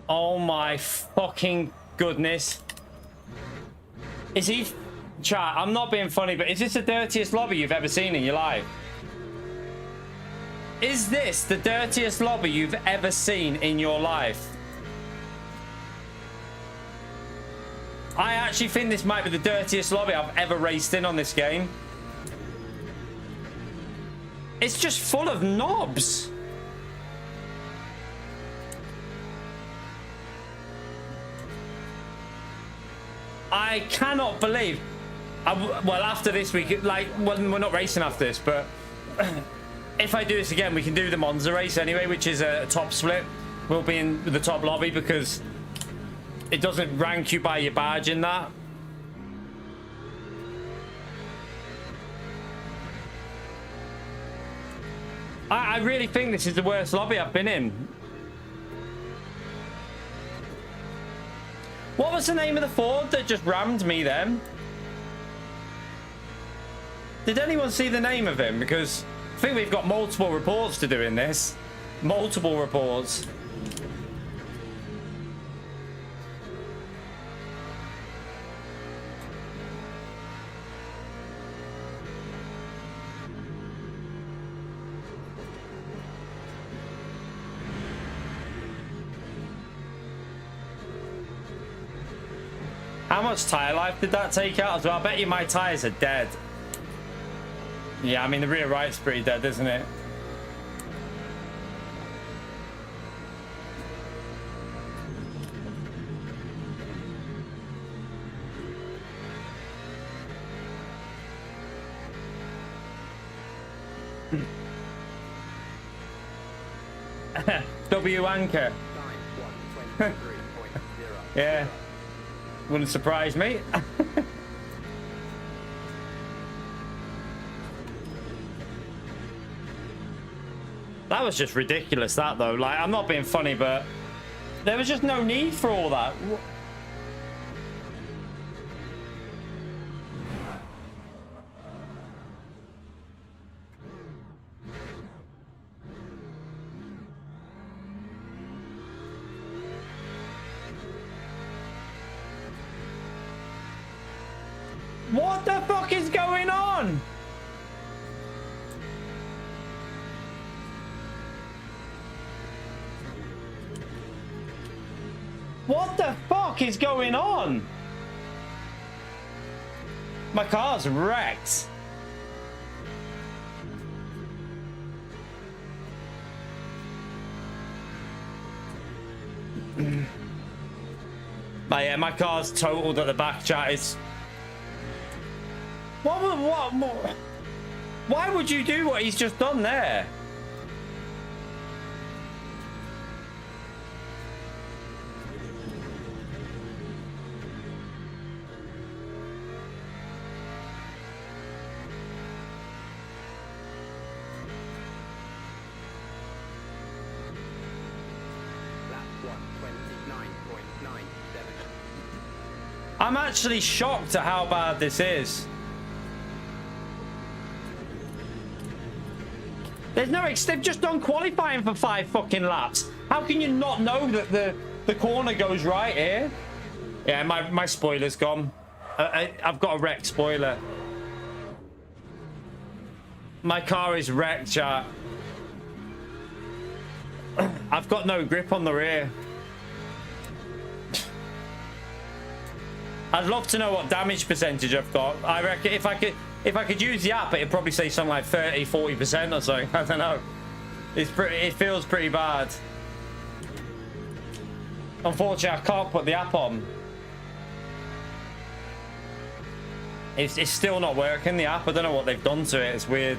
Oh my fucking goodness. Is he... Chat, I'm not being funny, but is this the dirtiest lobby you've ever seen in your life? Is this the dirtiest lobby you've ever seen in your life? I actually think this might be the dirtiest lobby I've ever raced in on this game. It's just full of knobs. I cannot believe... well, after this, we could, like, well, we're not racing after this, but if I do this again, we can do the Monza race anyway, which is a top split. We'll be in the top lobby because it doesn't rank you by your badge in that. I really think this is the worst lobby I've been in. What was the name of the Ford that just rammed me then? Did anyone see the name of him? Because I think we've got multiple reports to do in this. Multiple reports. How much tyre life did that take out as well? I bet you my tyres are dead. Yeah, I mean, the rear right's pretty dead, isn't it? W anchor. Yeah. Wouldn't surprise me. That was just ridiculous, that though. Like, I'm not being funny, but there was just no need for all that. What the fuck is going on? What the fuck is going on? My car's wrecked. But yeah, my car's totaled at the back, chat. It's... What? Why would you do what he's just done there? I'm actually shocked at how bad this is. There's no... They've just done qualifying for 5 fucking laps. How can you not know that the corner goes right here? Yeah, my spoiler's gone. I've got a wrecked spoiler. My car is wrecked, chat. I've got no grip on the rear. I'd love to know what damage percentage I've got. I reckon if I could use the app, it'd probably say something like 30-40% or something. I don't know. It feels pretty bad. Unfortunately, I can't put the app on. It's still not working, the app. I don't know what they've done to it. It's weird.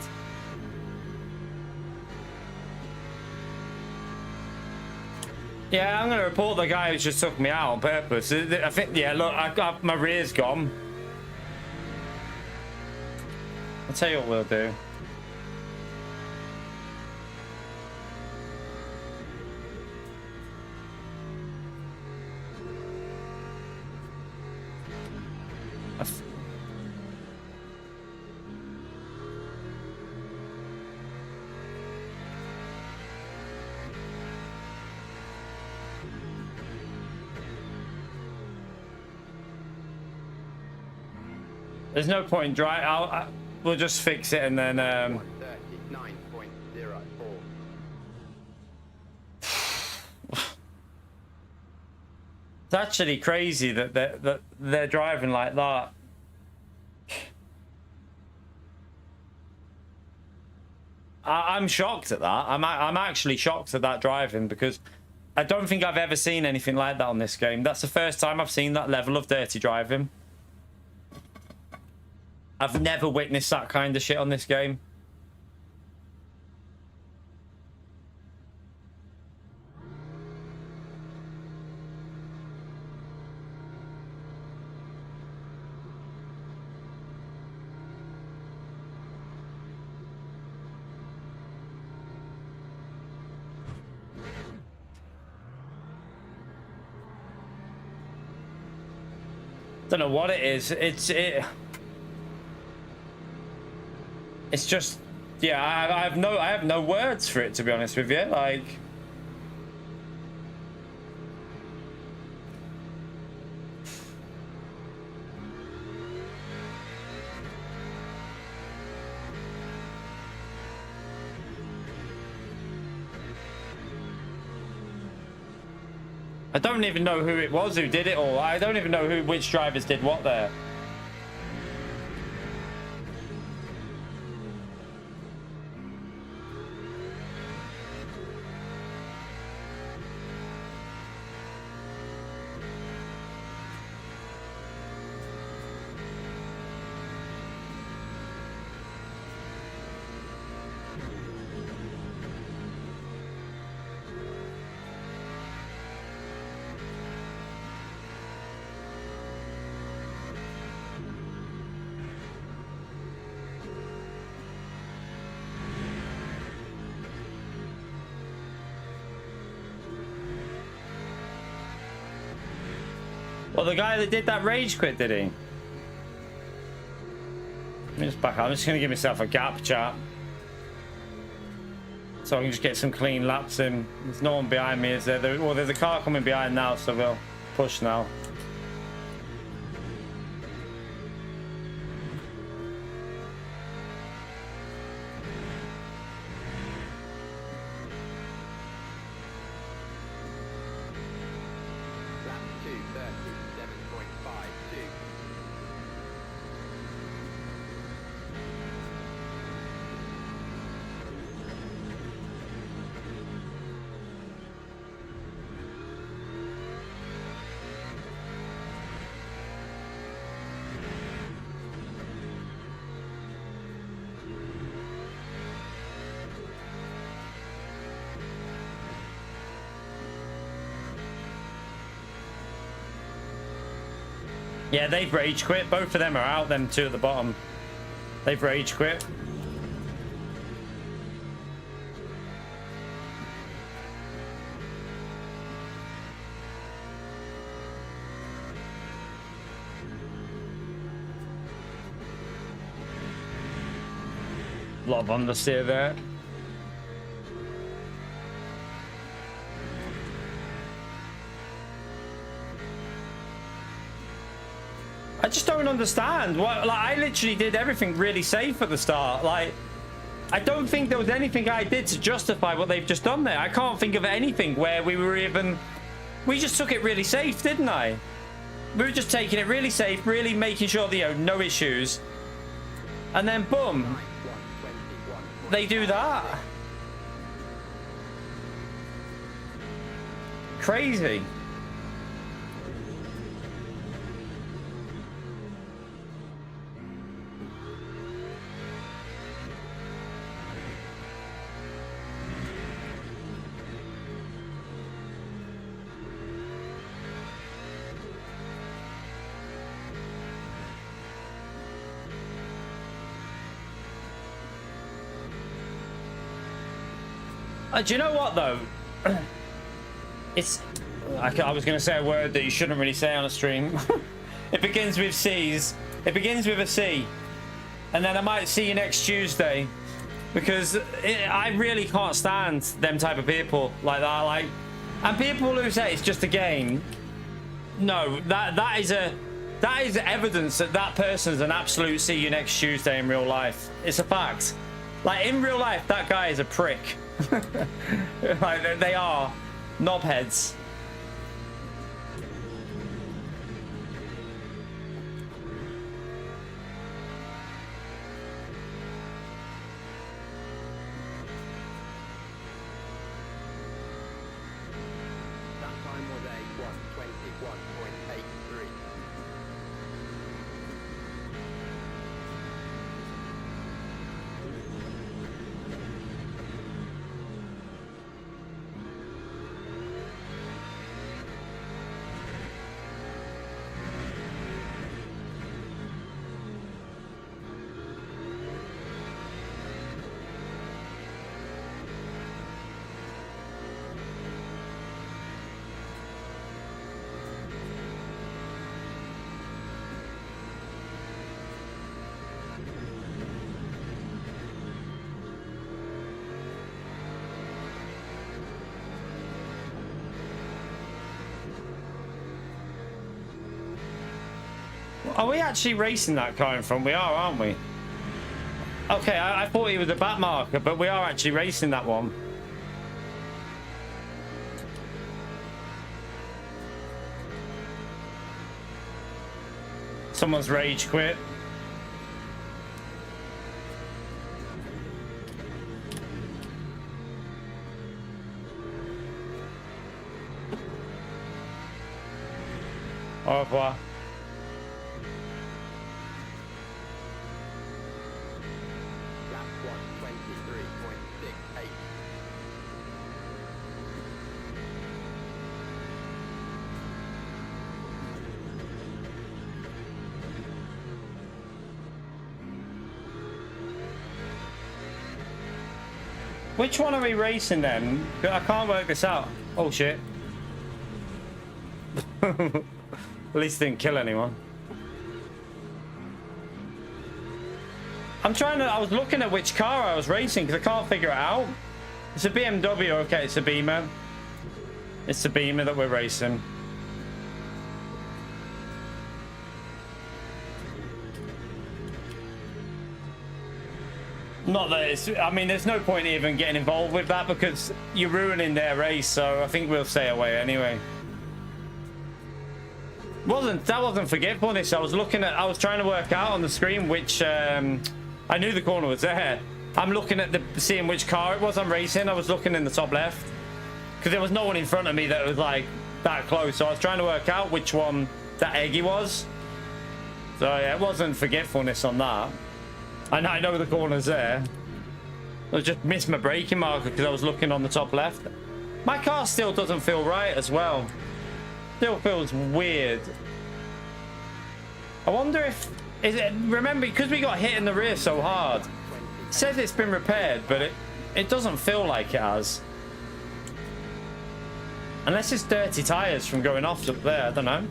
Yeah, I'm going to report the guy who just took me out on purpose. I think, yeah, look, my rear's gone. I'll tell you what we'll do. There's no point drive. We'll just fix it and then. 139.04. It's actually crazy that they're driving like that. I'm shocked at that. I'm actually shocked at that driving, because I don't think I've ever seen anything like that on this game. That's the first time I've seen that level of dirty driving. I've never witnessed that kind of shit on this game. Don't know what it is. It's just, yeah. I have no words for it, to be honest with you. Like, I don't even know who it was who did it all. I don't even know which drivers did what there. Well, the guy that did that rage quit, did he? Let me just back up. I'm just going to give myself a gap, chat, so I can just get some clean laps in. There's no one behind me, is there? Well, there's a car coming behind now, so we'll push now. Lap 2:37.52. Yeah, they've rage quit. Both of them are out. Them two at the bottom. They've rage quit. A lot of understeer there. I just don't understand. What, like, I literally did everything really safe at the start. Like, I don't think there was anything I did to justify what they've just done there. I can't think of anything where we were even... We just took it really safe, didn't I? We were just taking it really safe, really making sure that, you know, no issues. And then, boom, they do that. Crazy. Do you know what, though? It's... I was going to say a word that you shouldn't really say on a stream. It begins with C's. It begins with a C. And then I might see you next Tuesday. Because I really can't stand them type of people like that. Like, and people who say it's just a game. No, that That is evidence that that person is an absolute see you next Tuesday in real life. It's a fact. Like, in real life, that guy is a prick. Like, they are knobheads. Are we actually racing that car in front? We are, aren't we? Okay, I thought he was a back marker, but we are actually racing that one. Someone's rage quit. Au revoir. Which one are we racing then? I can't work this out. Oh shit. At least it didn't kill anyone. I was looking at which car I was racing because I can't figure it out. It's a BMW, okay, it's a Beamer. It's the Beamer that we're racing. Not that it's, I mean, there's no point even getting involved with that because you're ruining their race, so I think we'll stay away anyway. That wasn't forgetfulness. I was trying to work out on the screen which, I knew the corner was there. I'm looking at seeing which car it was I'm racing. I was looking in the top left because there was no one in front of me that was like that close. So I was trying to work out which one that Eggy was. So yeah, it wasn't forgetfulness on that. And I know the corner's there. I just missed my braking marker because I was looking on the top left. My car still doesn't feel right as well. Still feels weird. I wonder if... remember, because we got hit in the rear so hard. It says it's been repaired, but it doesn't feel like it has. Unless it's dirty tyres from going off up there, I don't know.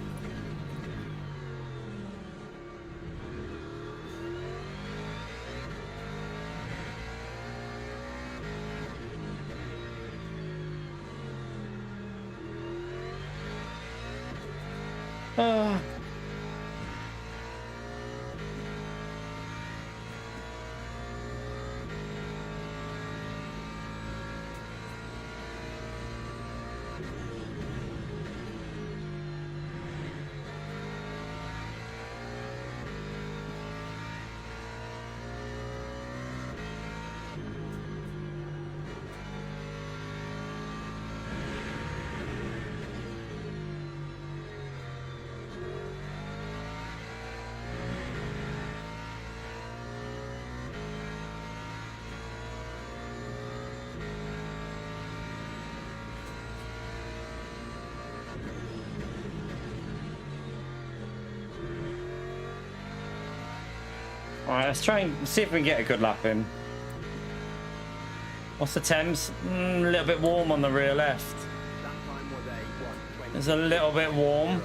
Alright, let's try and see if we can get a good lap in. What's the temps? A little bit warm on the rear left. It's a little bit warm.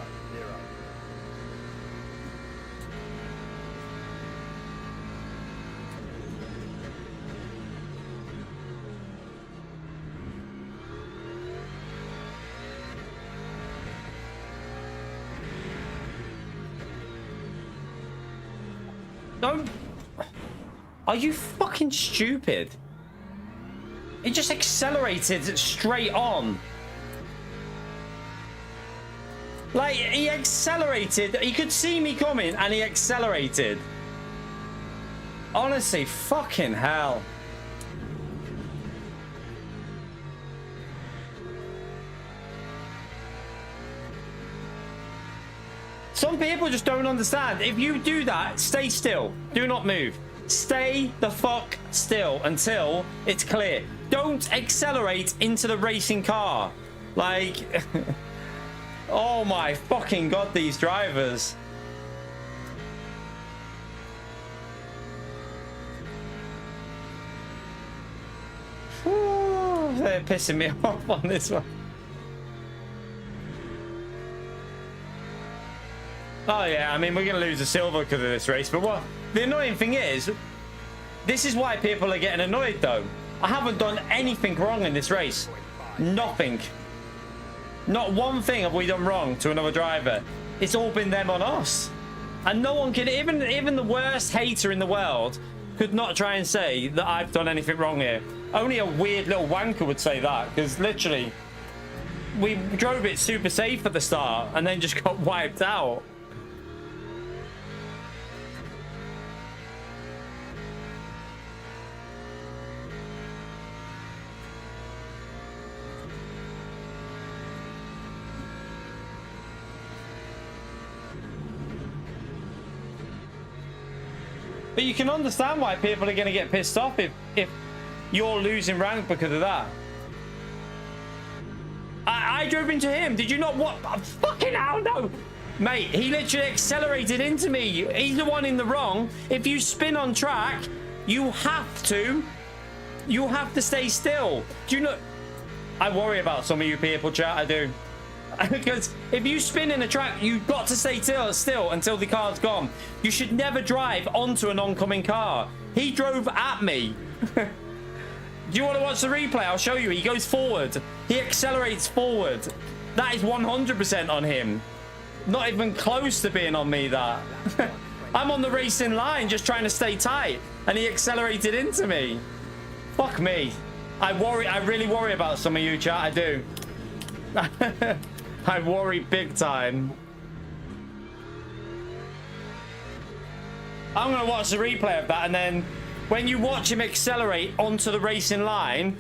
Don't. Are you fucking stupid? He just accelerated straight on. Like, he accelerated. He could see me coming and he accelerated. Honestly, fucking hell. Some people just don't understand. If you do that, stay still. Do not move. Stay the fuck still until it's clear. Don't accelerate into the racing car. Like, oh my fucking god, these drivers. Whew, they're pissing me off on this one. Oh yeah, I mean, we're going to lose the silver because of this race, but what the annoying thing is, this is why people are getting annoyed though. I haven't done anything wrong in this race. Nothing. Not one thing have we done wrong to another driver. It's all been them on us. And no one can, even the worst hater in the world could not try and say that I've done anything wrong here. Only a weird little wanker would say that, because literally we drove it super safe at the start and then just got wiped out. But you can understand why people are going to get pissed off if you're losing rank because of that. I drove into him. Did you not? What? Fucking hell, no. Mate, he literally accelerated into me. He's the one in the wrong. If you spin on track, you have to stay still. Do you know? I worry about some of you people, chat. I do. Because if you spin in a track, you've got to stay still until the car's gone. You should never drive onto an oncoming car. He drove at me. Do you want to watch the replay? I'll show you. He goes forward. He accelerates forward. That is 100% on him. Not even close to being on me, that. I'm on the racing line just trying to stay tight, and he accelerated into me. Fuck me. I really worry about some of you, chat. I do. I worry big time. I'm going to watch the replay of that, and then when you watch him accelerate onto the racing line,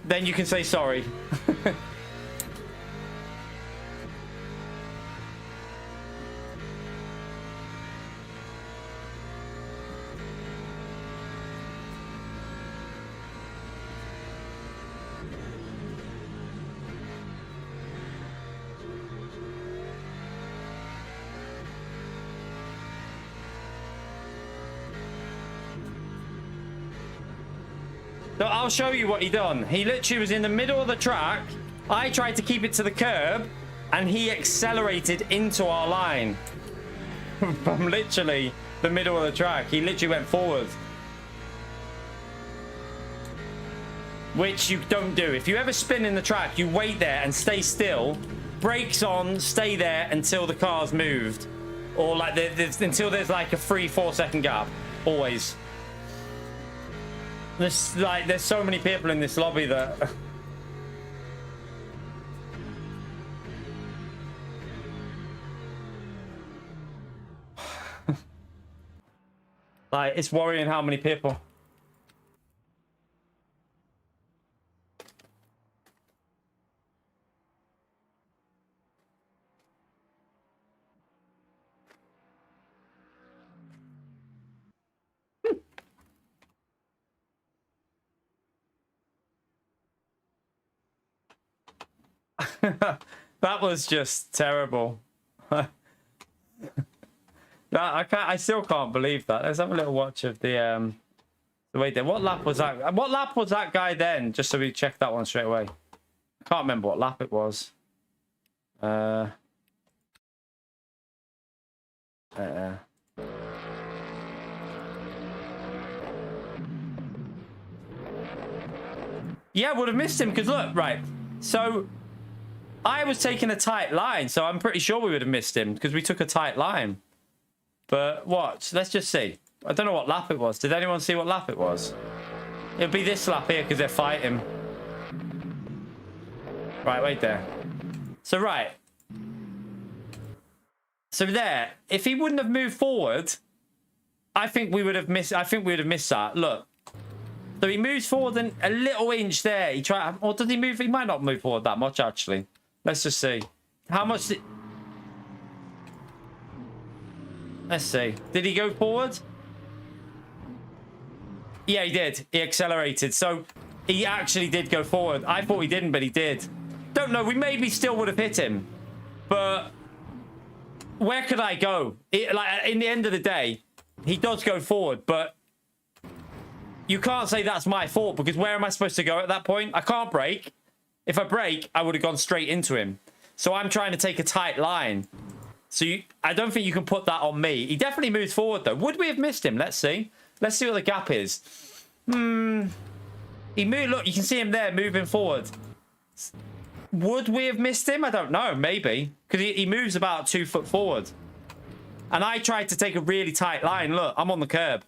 then you can say sorry. So I'll show you what he done. He literally was in the middle of the track. I tried to keep it to the curb, and he accelerated into our line. From literally the middle of the track. He literally went forward. Which you don't do. If you ever spin in the track, you wait there and stay still. Brakes on, stay there until the car's moved. Or like until there's like a 3-4 second gap. Always. There's so many people in this lobby that like, it's worrying how many people. That was just terrible. I still can't believe that. Let's have a little watch of the wait there. What lap was that? What lap was that guy then? Just so we check that one straight away. I can't remember what lap it was. Yeah, I would have missed him because look, right. So I was taking a tight line, so I'm pretty sure we would have missed him because we took a tight line. But watch, let's just see. I don't know what lap it was. Did anyone see what lap it was? It'll be this lap here because they're fighting. Right, wait there. So, right. So there, if he wouldn't have moved forward, I think we would have missed. I think we would have missed that. Look. So he moves forward and a little inch there. He tried, or does he move? He might not move forward that much, actually. Let's just see. How much did... Let's see. Did he go forward? Yeah, he did. He accelerated. So he actually did go forward. I thought he didn't, but he did. Don't know. We maybe still would have hit him. But where could I go? Like, in the end of the day, he does go forward, but you can't say that's my fault because where am I supposed to go at that point? I can't brake. If I brake, I would have gone straight into him. So I'm trying to take a tight line. So I don't think you can put that on me. He definitely moves forward, though. Would we have missed him? Let's see. Let's see what the gap is. He moved. Look, you can see him there moving forward. Would we have missed him? I don't know. Maybe. Because he moves about 2 foot forward. And I tried to take a really tight line. Look, I'm on the curb.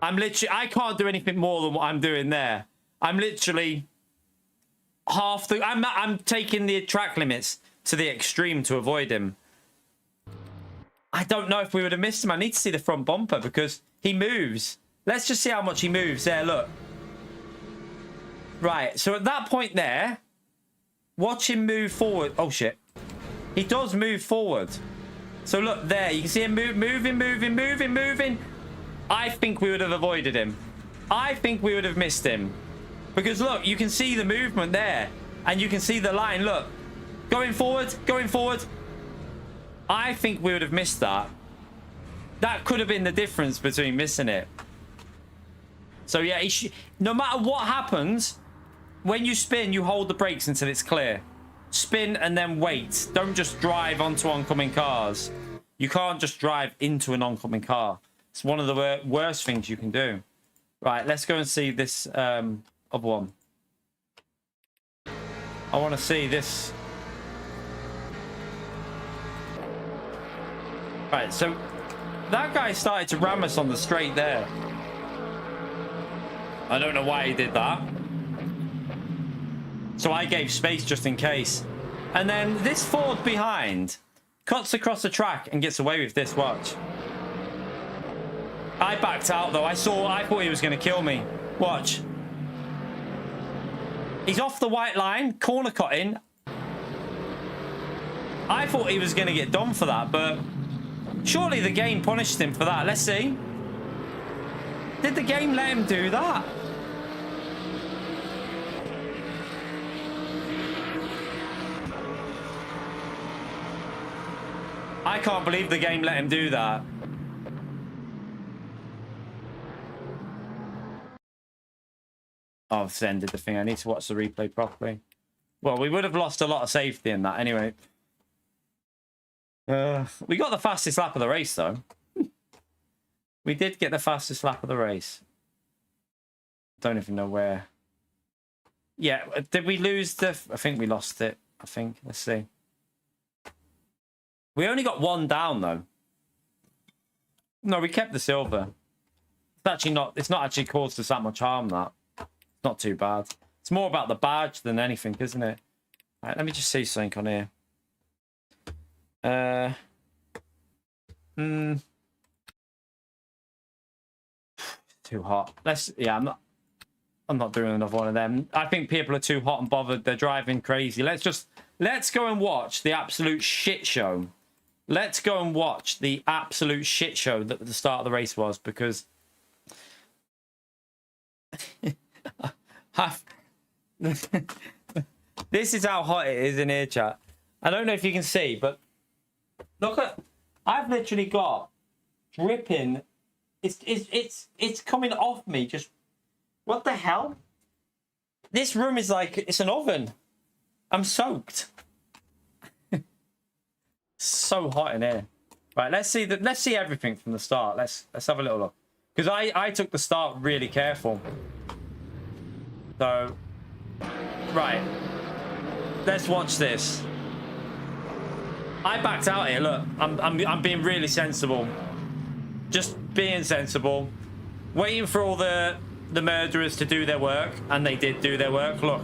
I can't do anything more than what I'm doing there. I'm literally half the... I'm taking the track limits to the extreme to avoid him. I don't know if we would have missed him. I need to see the front bumper because he moves. Let's just see how much he moves there. Look. Right. So at that point there, watch him move forward. Oh, shit. He does move forward. So look there. You can see him moving. I think we would have avoided him. I think we would have missed him. Because look, you can see the movement there. And you can see the line. Look. Going forward. I think we would have missed that. That could have been the difference between missing it. So yeah, no matter what happens, when you spin, you hold the brakes until it's clear. Spin and then wait. Don't just drive onto oncoming cars. You can't just drive into an oncoming car. It's one of the worst things you can do. Right, let's go and see this other one. I want to see this. Right, so that guy started to ram us on the straight there. I don't know why he did that. So I gave space just in case. And then this Ford behind cuts across the track and gets away with this, watch. I backed out though. I thought he was going to kill me. Watch. He's off the white line, corner cutting. I thought he was going to get done for that, but surely the game punished him for that. Let's see. Did the game let him do that? I can't believe the game let him do that. Oh, I've ended the thing. I need to watch the replay properly. Well, we would have lost a lot of safety in that anyway. We got the fastest lap of the race, though. We did get the fastest lap of the race. Don't even know where. Yeah, did we lose the... I think we lost it. I think. Let's see. We only got one down, though. No, we kept the silver. It's actually not... It's not actually caused us that much harm, that. It's not too bad. It's more about the badge than anything, isn't it? All right, let me just see something on here. Too hot. Yeah, I'm not doing another one of them. I think people are too hot and bothered. They're driving crazy. Let's go and watch the absolute shit show. Let's go and watch the absolute shit show that the start of the race was, because this is how hot it is in here, chat. I don't know if you can see, but look at, I've literally got dripping. It's coming off me. Just what the hell? This room is like it's an oven. I'm soaked. So hot in here. Right, let's see everything from the start. Let's have a little look, because I took the start really careful. So right, let's watch this. I backed out here. Look, I'm being really sensible. just being sensible, waiting for all the murderers to do their work, and they did do their work. Look,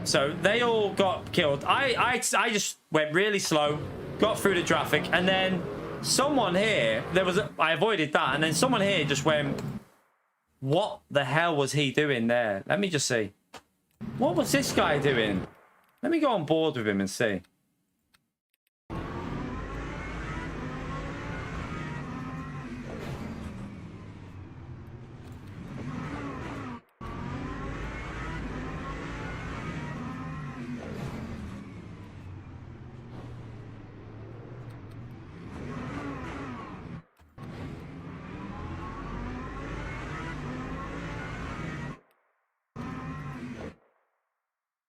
so they all got killed. I just went really slow, got through the traffic, and then someone here, I avoided that, and then someone here just went, what the hell was he doing there? Let me just see. What was this guy doing? Let me go on board with him and see.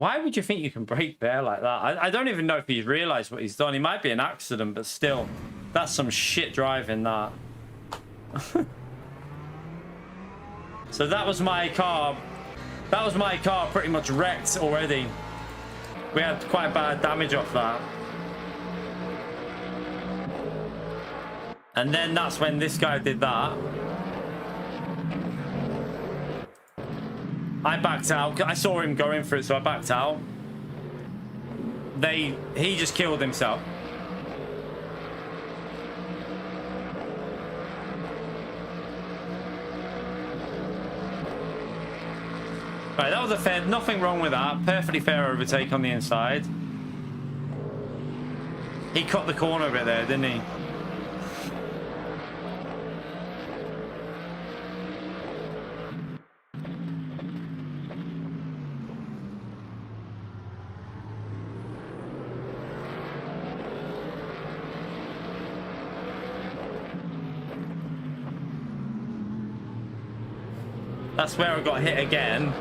Why would you think you can brake there like that? I don't even know if he's realised what he's done. He might be an accident, but still, that's some shit driving, that. So that was my car. That was my car pretty much wrecked already. We had quite bad damage off that. And then that's when this guy did that. I backed out. I saw him going for it, so I backed out. He just killed himself. Right, that was a fair, nothing wrong with that. Perfectly fair overtake on the inside. He cut the corner a bit there, didn't he? That's where I got hit again.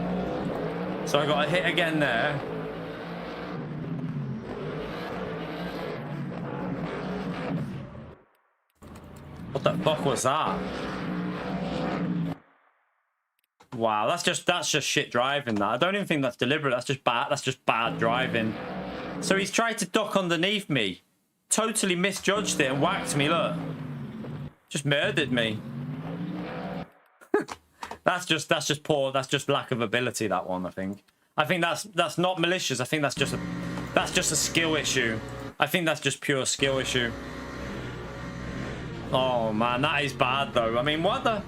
So I got hit again there. What the fuck was that? Wow, that's just shit driving, that. I don't even think that's deliberate. That's just bad driving. So he's tried to duck underneath me. Totally misjudged it and whacked me, look. Just murdered me. That's just poor. That's just lack of ability, that one, I think. I think that's not malicious. I think that's just a skill issue. I think that's just pure skill issue. Oh man, that is bad though. I mean, what the?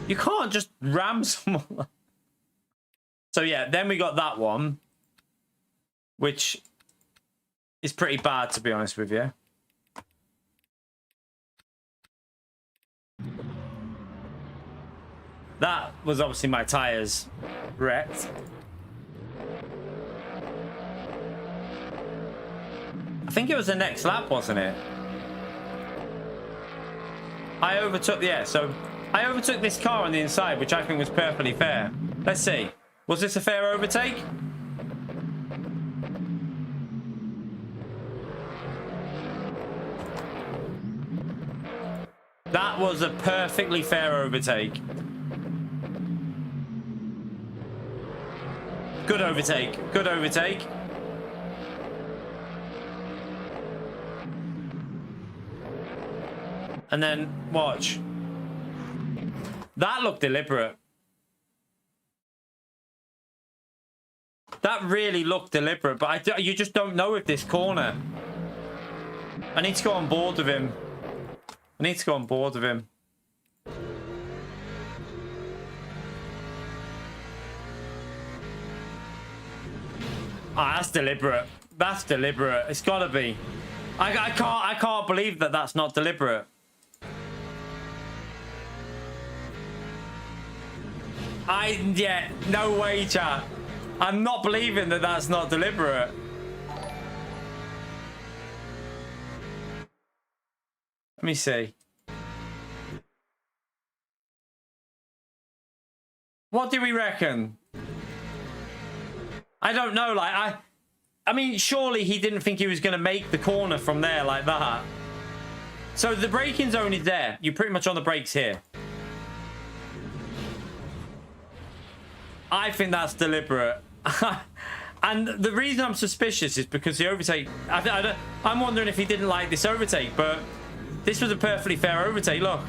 You can't just ram someone. So yeah, then we got that one, which is pretty bad, to be honest with you. That was obviously my tires wrecked. I think it was the next lap, wasn't it? I overtook, yeah, so I overtook this car on the inside, which I think was perfectly fair. Let's see. Was this a fair overtake? That was a perfectly fair overtake. Good overtake. Good overtake. And then, watch. That looked deliberate. That really looked deliberate, but you just don't know with this corner. I need to go on board with him. I need to go on board with him. Ah, that's deliberate. That's deliberate. It's gotta be. I can't believe that that's not deliberate. Yeah, no way, chat. I'm not believing that that's not deliberate. Let me see. What do we reckon? I don't know, like, I mean, surely he didn't think he was going to make the corner from there like that. So the braking zone is there. You're pretty much on the brakes here. I think that's deliberate. And the reason I'm suspicious is because the overtake... I'm wondering if he didn't like this overtake, but This was a perfectly fair overtake. Look.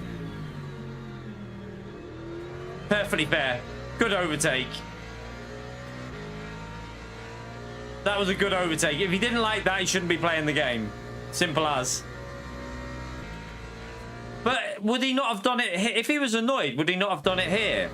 Perfectly fair. Good overtake. That was a good overtake. If he didn't like that, he shouldn't be playing the game. Simple as. But would he not have done it here? If he was annoyed, would he not have done it here?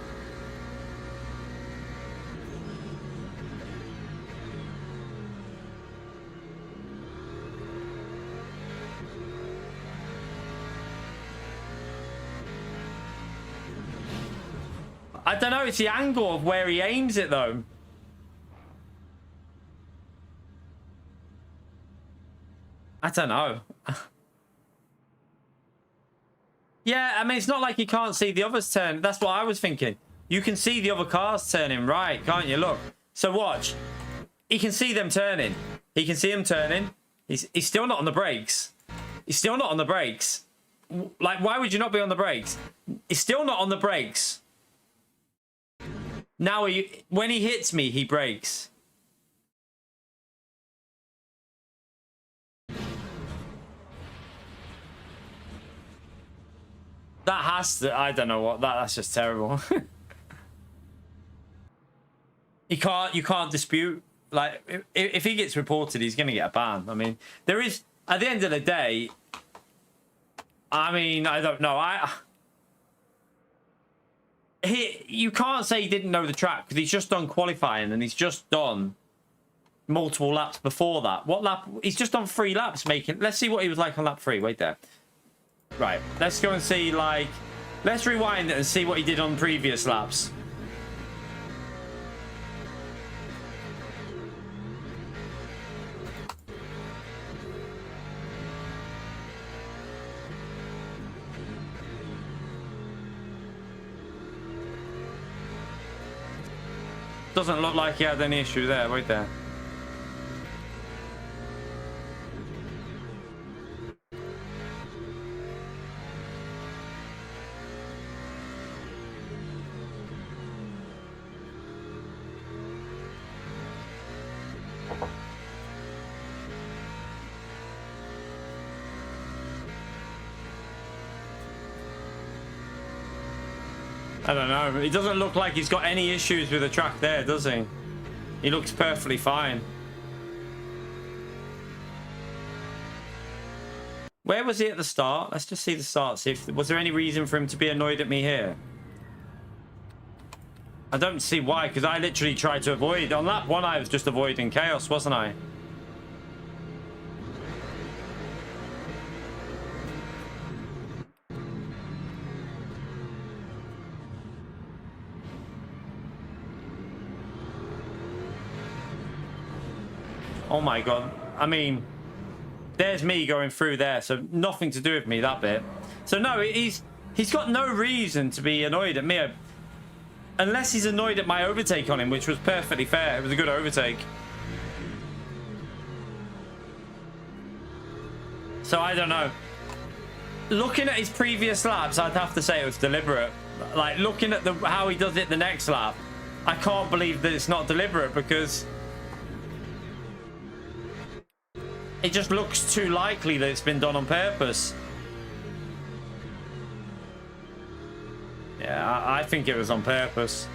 I don't know. It's the angle of where he aims it, though. I don't know. Yeah, I mean, it's not like you can't see the others turn. That's what I was thinking. You can see the other cars turning right, can't you? Look. So watch. He can see them turning. He can see them turning. He's still not on the brakes. He's still not on the brakes. Like, why would you not be on the brakes? He's still not on the brakes. Now, when he hits me, he brakes. That has to... I don't know what... That's just terrible. You can't dispute. Like, if he gets reported, he's going to get a ban. I mean, there is... At the end of the day... I mean, I don't know. You can't say he didn't know the track because he's just done qualifying and he's just done multiple laps before that. What lap? He's just done 3 laps making... Let's see what he was like on lap 3. Wait there. Right. Let's go and see, like... Let's rewind it and see what he did on previous laps. Doesn't look like he had any issue there. Wait there. I don't know. It doesn't look like he's got any issues with the track there, does he? He looks perfectly fine. Where was he at the start? Let's just see the start. See if was there any reason for him to be annoyed at me here? I don't see why, because I literally tried to avoid. On lap 1, I was just avoiding chaos, wasn't I? Oh my god. I mean, there's me going through there, so nothing to do with me, that bit. So no, he's got no reason to be annoyed at me. Unless he's annoyed at my overtake on him, which was perfectly fair. It was a good overtake. So I don't know. Looking at his previous laps, I'd have to say it was deliberate. Like, looking at how he does it the next lap, I can't believe that it's not deliberate, because it just looks too likely that it's been done on purpose. Yeah, I think it was on purpose.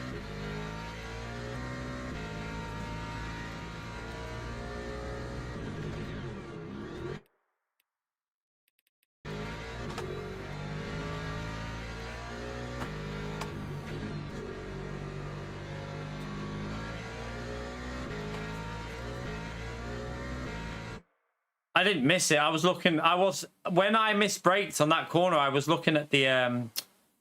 I didn't miss it. I was looking. When I misbraked on that corner, I was looking at the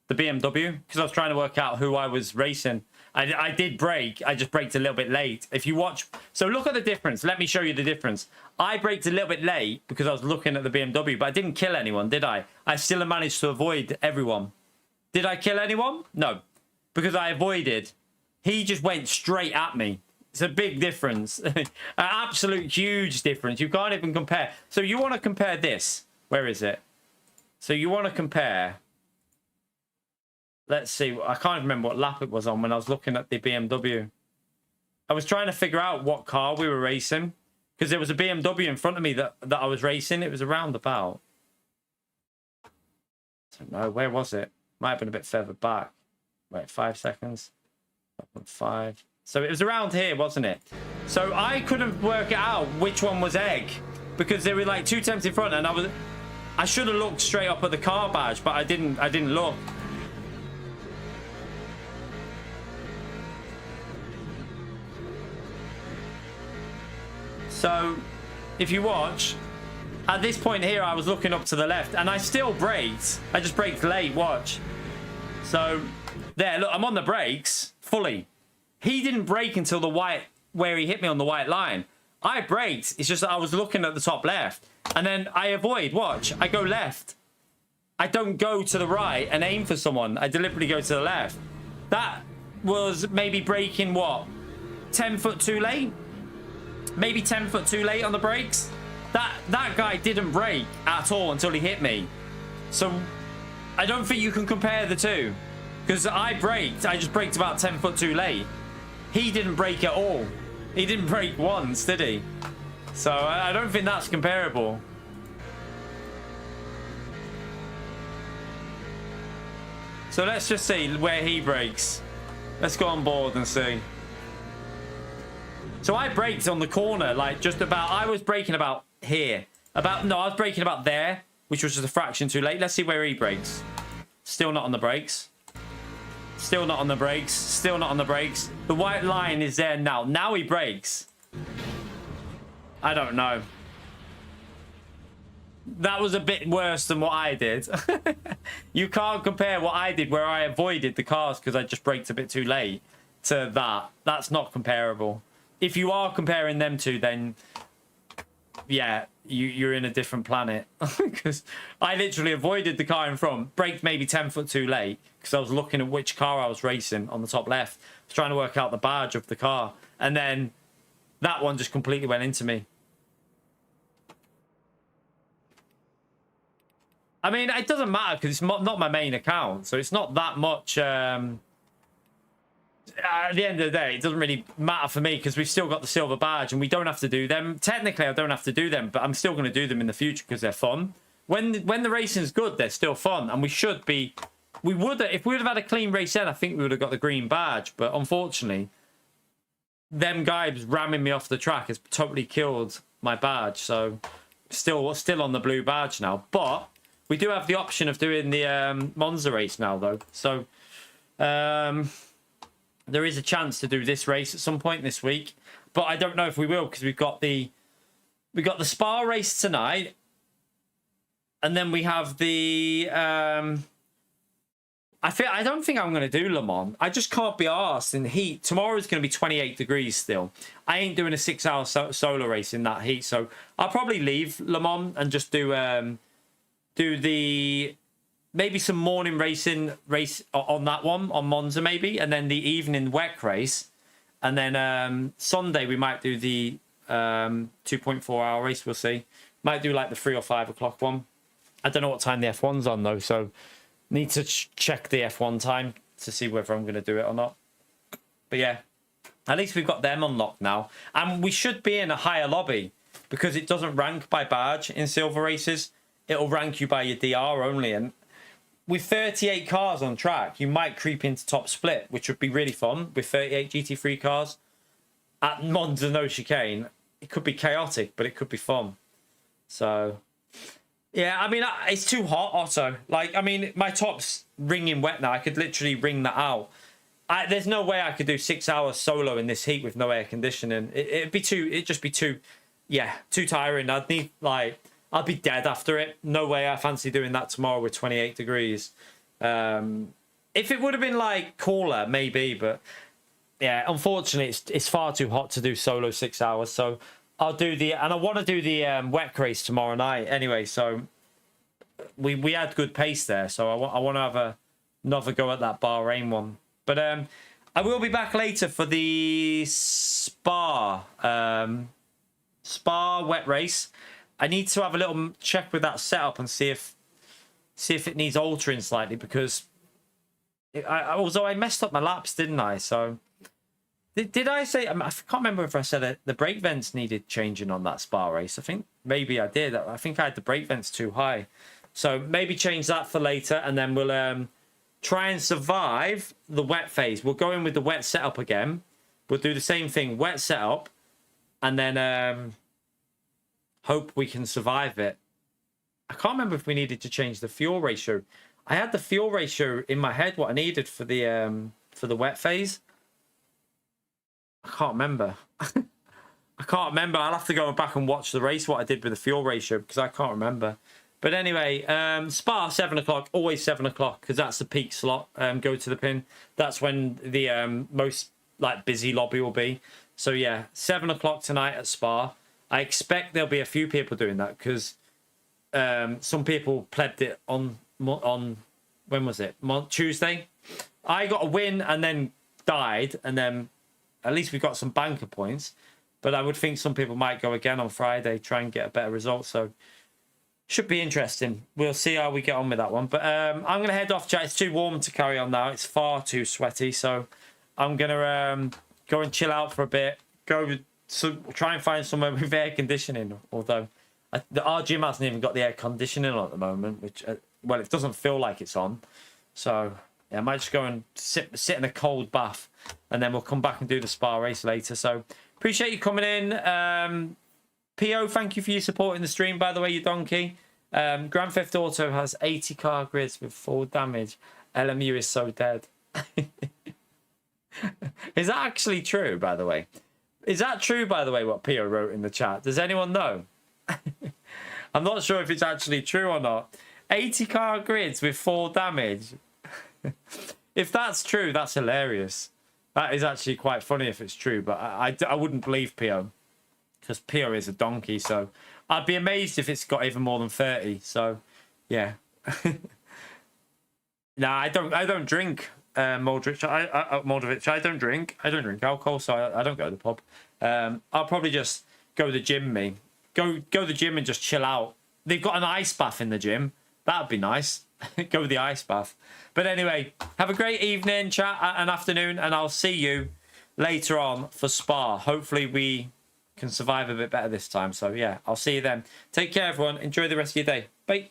BMW because I was trying to work out who I was racing. I did brake. I just braked a little bit late. If you watch, so look at the difference. Let me show you the difference. I braked a little bit late because I was looking at the BMW, but I didn't kill anyone, did I? I still managed to avoid everyone. Did I kill anyone? No, because I avoided. He just went straight at me. It's a big difference. An absolute huge difference. You can't even compare. So you want to compare this. Where is it? So you want to compare. Let's see. I can't remember what lap it was on when I was looking at the BMW. I was trying to figure out what car we were racing, because there was a BMW in front of me that I was racing. It was a roundabout. don't know, where was it? Might have been a bit further back. Wait, 5 seconds. 5. So it was around here, wasn't it? So I couldn't work it out which one was egg because there were like 2 temps in front, and I should have looked straight up at the car badge, but I didn't look. So if you watch, at this point here, I was looking up to the left and I still braked. I just braked late, watch. So there, look, I'm on the brakes fully. He didn't brake until the white, where he hit me on the white line. I braked. It's just that I was looking at the top left. And then I avoid, watch. I go left. I don't go to the right and aim for someone. I deliberately go to the left. That was maybe braking, what, 10 foot too late? Maybe 10 foot too late on the brakes. That guy didn't brake at all until he hit me. So I don't think you can compare the two. Because I braked. I just braked about 10 foot too late. He didn't brake at all. He didn't brake once, did he? So I don't think that's comparable. So let's just see where he brakes. Let's go on board and see. So I braked on the corner, like just about, I was braking about here. I was braking about there, which was just a fraction too late. Let's see where he brakes. Still not on the brakes. Still not on the brakes. Still not on the brakes. The white line is there now. Now he brakes. I don't know. That was a bit worse than what I did. You can't compare what I did where I avoided the cars because I just braked a bit too late to that. That's not comparable. If you are comparing them two, then yeah, you're in a different planet. Because I literally avoided the car in front, braked maybe 10 foot too late because I was looking at which car I was racing on the top left. I was trying to work out the badge of the car. And then that one just completely went into me. I mean, it doesn't matter because it's not my main account. So it's not that much... at the end of the day, it doesn't really matter for me because we've still got the silver badge and we don't have to do them. Technically, I don't have to do them, but I'm still going to do them in the future because they're fun. When the racing's good, they're still fun, and we should be. We would, if we would have had a clean race then, I think we would have got the green badge. But unfortunately, them guys ramming me off the track has totally killed my badge. So still on the blue badge now. But we do have the option of doing the Monza race now, though. So. There is a chance to do this race at some point this week, but I don't know if we will because we've got the Spa race tonight, and then we have the I don't think I'm going to do Le Mans. I just can't be arsed in the heat. Tomorrow's going to be 28 degrees still. I ain't doing a 6-hour solo race in that heat, so I'll probably leave Le Mans and just do the. Maybe some morning race on that one, on Monza maybe, and then the evening WEC race. And then Sunday we might do the 2.4-hour race, we'll see. Might do like the 3 or 5 o'clock one. I don't know what time the F1's on though, so need to check the F1 time to see whether I'm going to do it or not. But yeah, at least we've got them unlocked now. And we should be in a higher lobby because it doesn't rank by badge in silver races. It'll rank you by your DR only, and with 38 cars on track, you might creep into top split, which would be really fun with 38 GT3 cars. At Monza no chicane, it could be chaotic, but it could be fun. So, yeah, I mean, it's too hot, Otto. Like, I mean, my top's wringing wet now. I could literally wring that out. There's no way I could do 6 hours solo in this heat with no air conditioning. It'd just be too tiring. I'd need, like... I'll be dead after it. No way I fancy doing that tomorrow with 28 degrees. If it would have been like cooler, maybe, but yeah, unfortunately, it's far too hot to do solo 6 hours. So I'll do and I want to do the WEC race tomorrow night anyway. So we had good pace there. So I want to have another go at that Bahrain one. But I will be back later for the Spa wet race. I need to have a little check with that setup and see if it needs altering slightly because although I messed up my laps, didn't I? So did I say, I can't remember if I said it, the brake vents needed changing on that Spa race. I think maybe I did. I think I had the brake vents too high. So maybe change that for later, and then we'll try and survive the wet phase. We'll go in with the wet setup again. We'll do the same thing, wet setup, and then hope we can survive it. I can't remember if we needed to change the fuel ratio. I had the fuel ratio in my head, what I needed for the wet phase. I can't remember. I can't remember. I'll have to go back and watch the race, what I did with the fuel ratio, because I can't remember. But anyway, Spa, 7 o'clock, always 7 o'clock, because that's the peak slot. Go to the pin. That's when the most like busy lobby will be. So yeah, 7 o'clock tonight at Spa. I expect there'll be a few people doing that, because some people plebbed it on when was it? Tuesday. I got a win and then died, and then at least we got some banker points. But I would think some people might go again on Friday, try and get a better result. So should be interesting. We'll see how we get on with that one. But I'm going to head off, chat. It's too warm to carry on now. It's far too sweaty. So I'm going to go and chill out for a bit. Try and find somewhere with air conditioning. Although our gym hasn't even got the air conditioning on at the moment, which, well, it doesn't feel like it's on. So yeah, I might just go and sit in a cold bath, and then we'll come back and do the Spa race later. So appreciate you coming in. PO, thank you for your support in the stream, by the way, you donkey. Grand Theft Auto has 80 car grids with full damage. LMU is so dead. Is that actually true, by the way? Is that true, by the way, what PO wrote in the chat? Does anyone know? I'm not sure if it's actually true or not. 80 car grids with full damage. If that's true, that's hilarious. That is actually quite funny if it's true, but I wouldn't believe PO, because PO is a donkey. So I'd be amazed if it's got even more than 30. So yeah. No, I don't drink, Modric. Modric. I don't drink alcohol, so I don't go to the pub. I'll probably just go to the gym. Go to the gym and just chill out. They've got an ice bath in the gym. That'd be nice. Go with the ice bath. But anyway, have a great evening, chat, and afternoon, and I'll see you later on for Spa. Hopefully we can survive a bit better this time. So yeah, I'll see you then. Take care, everyone. Enjoy the rest of your day. Bye.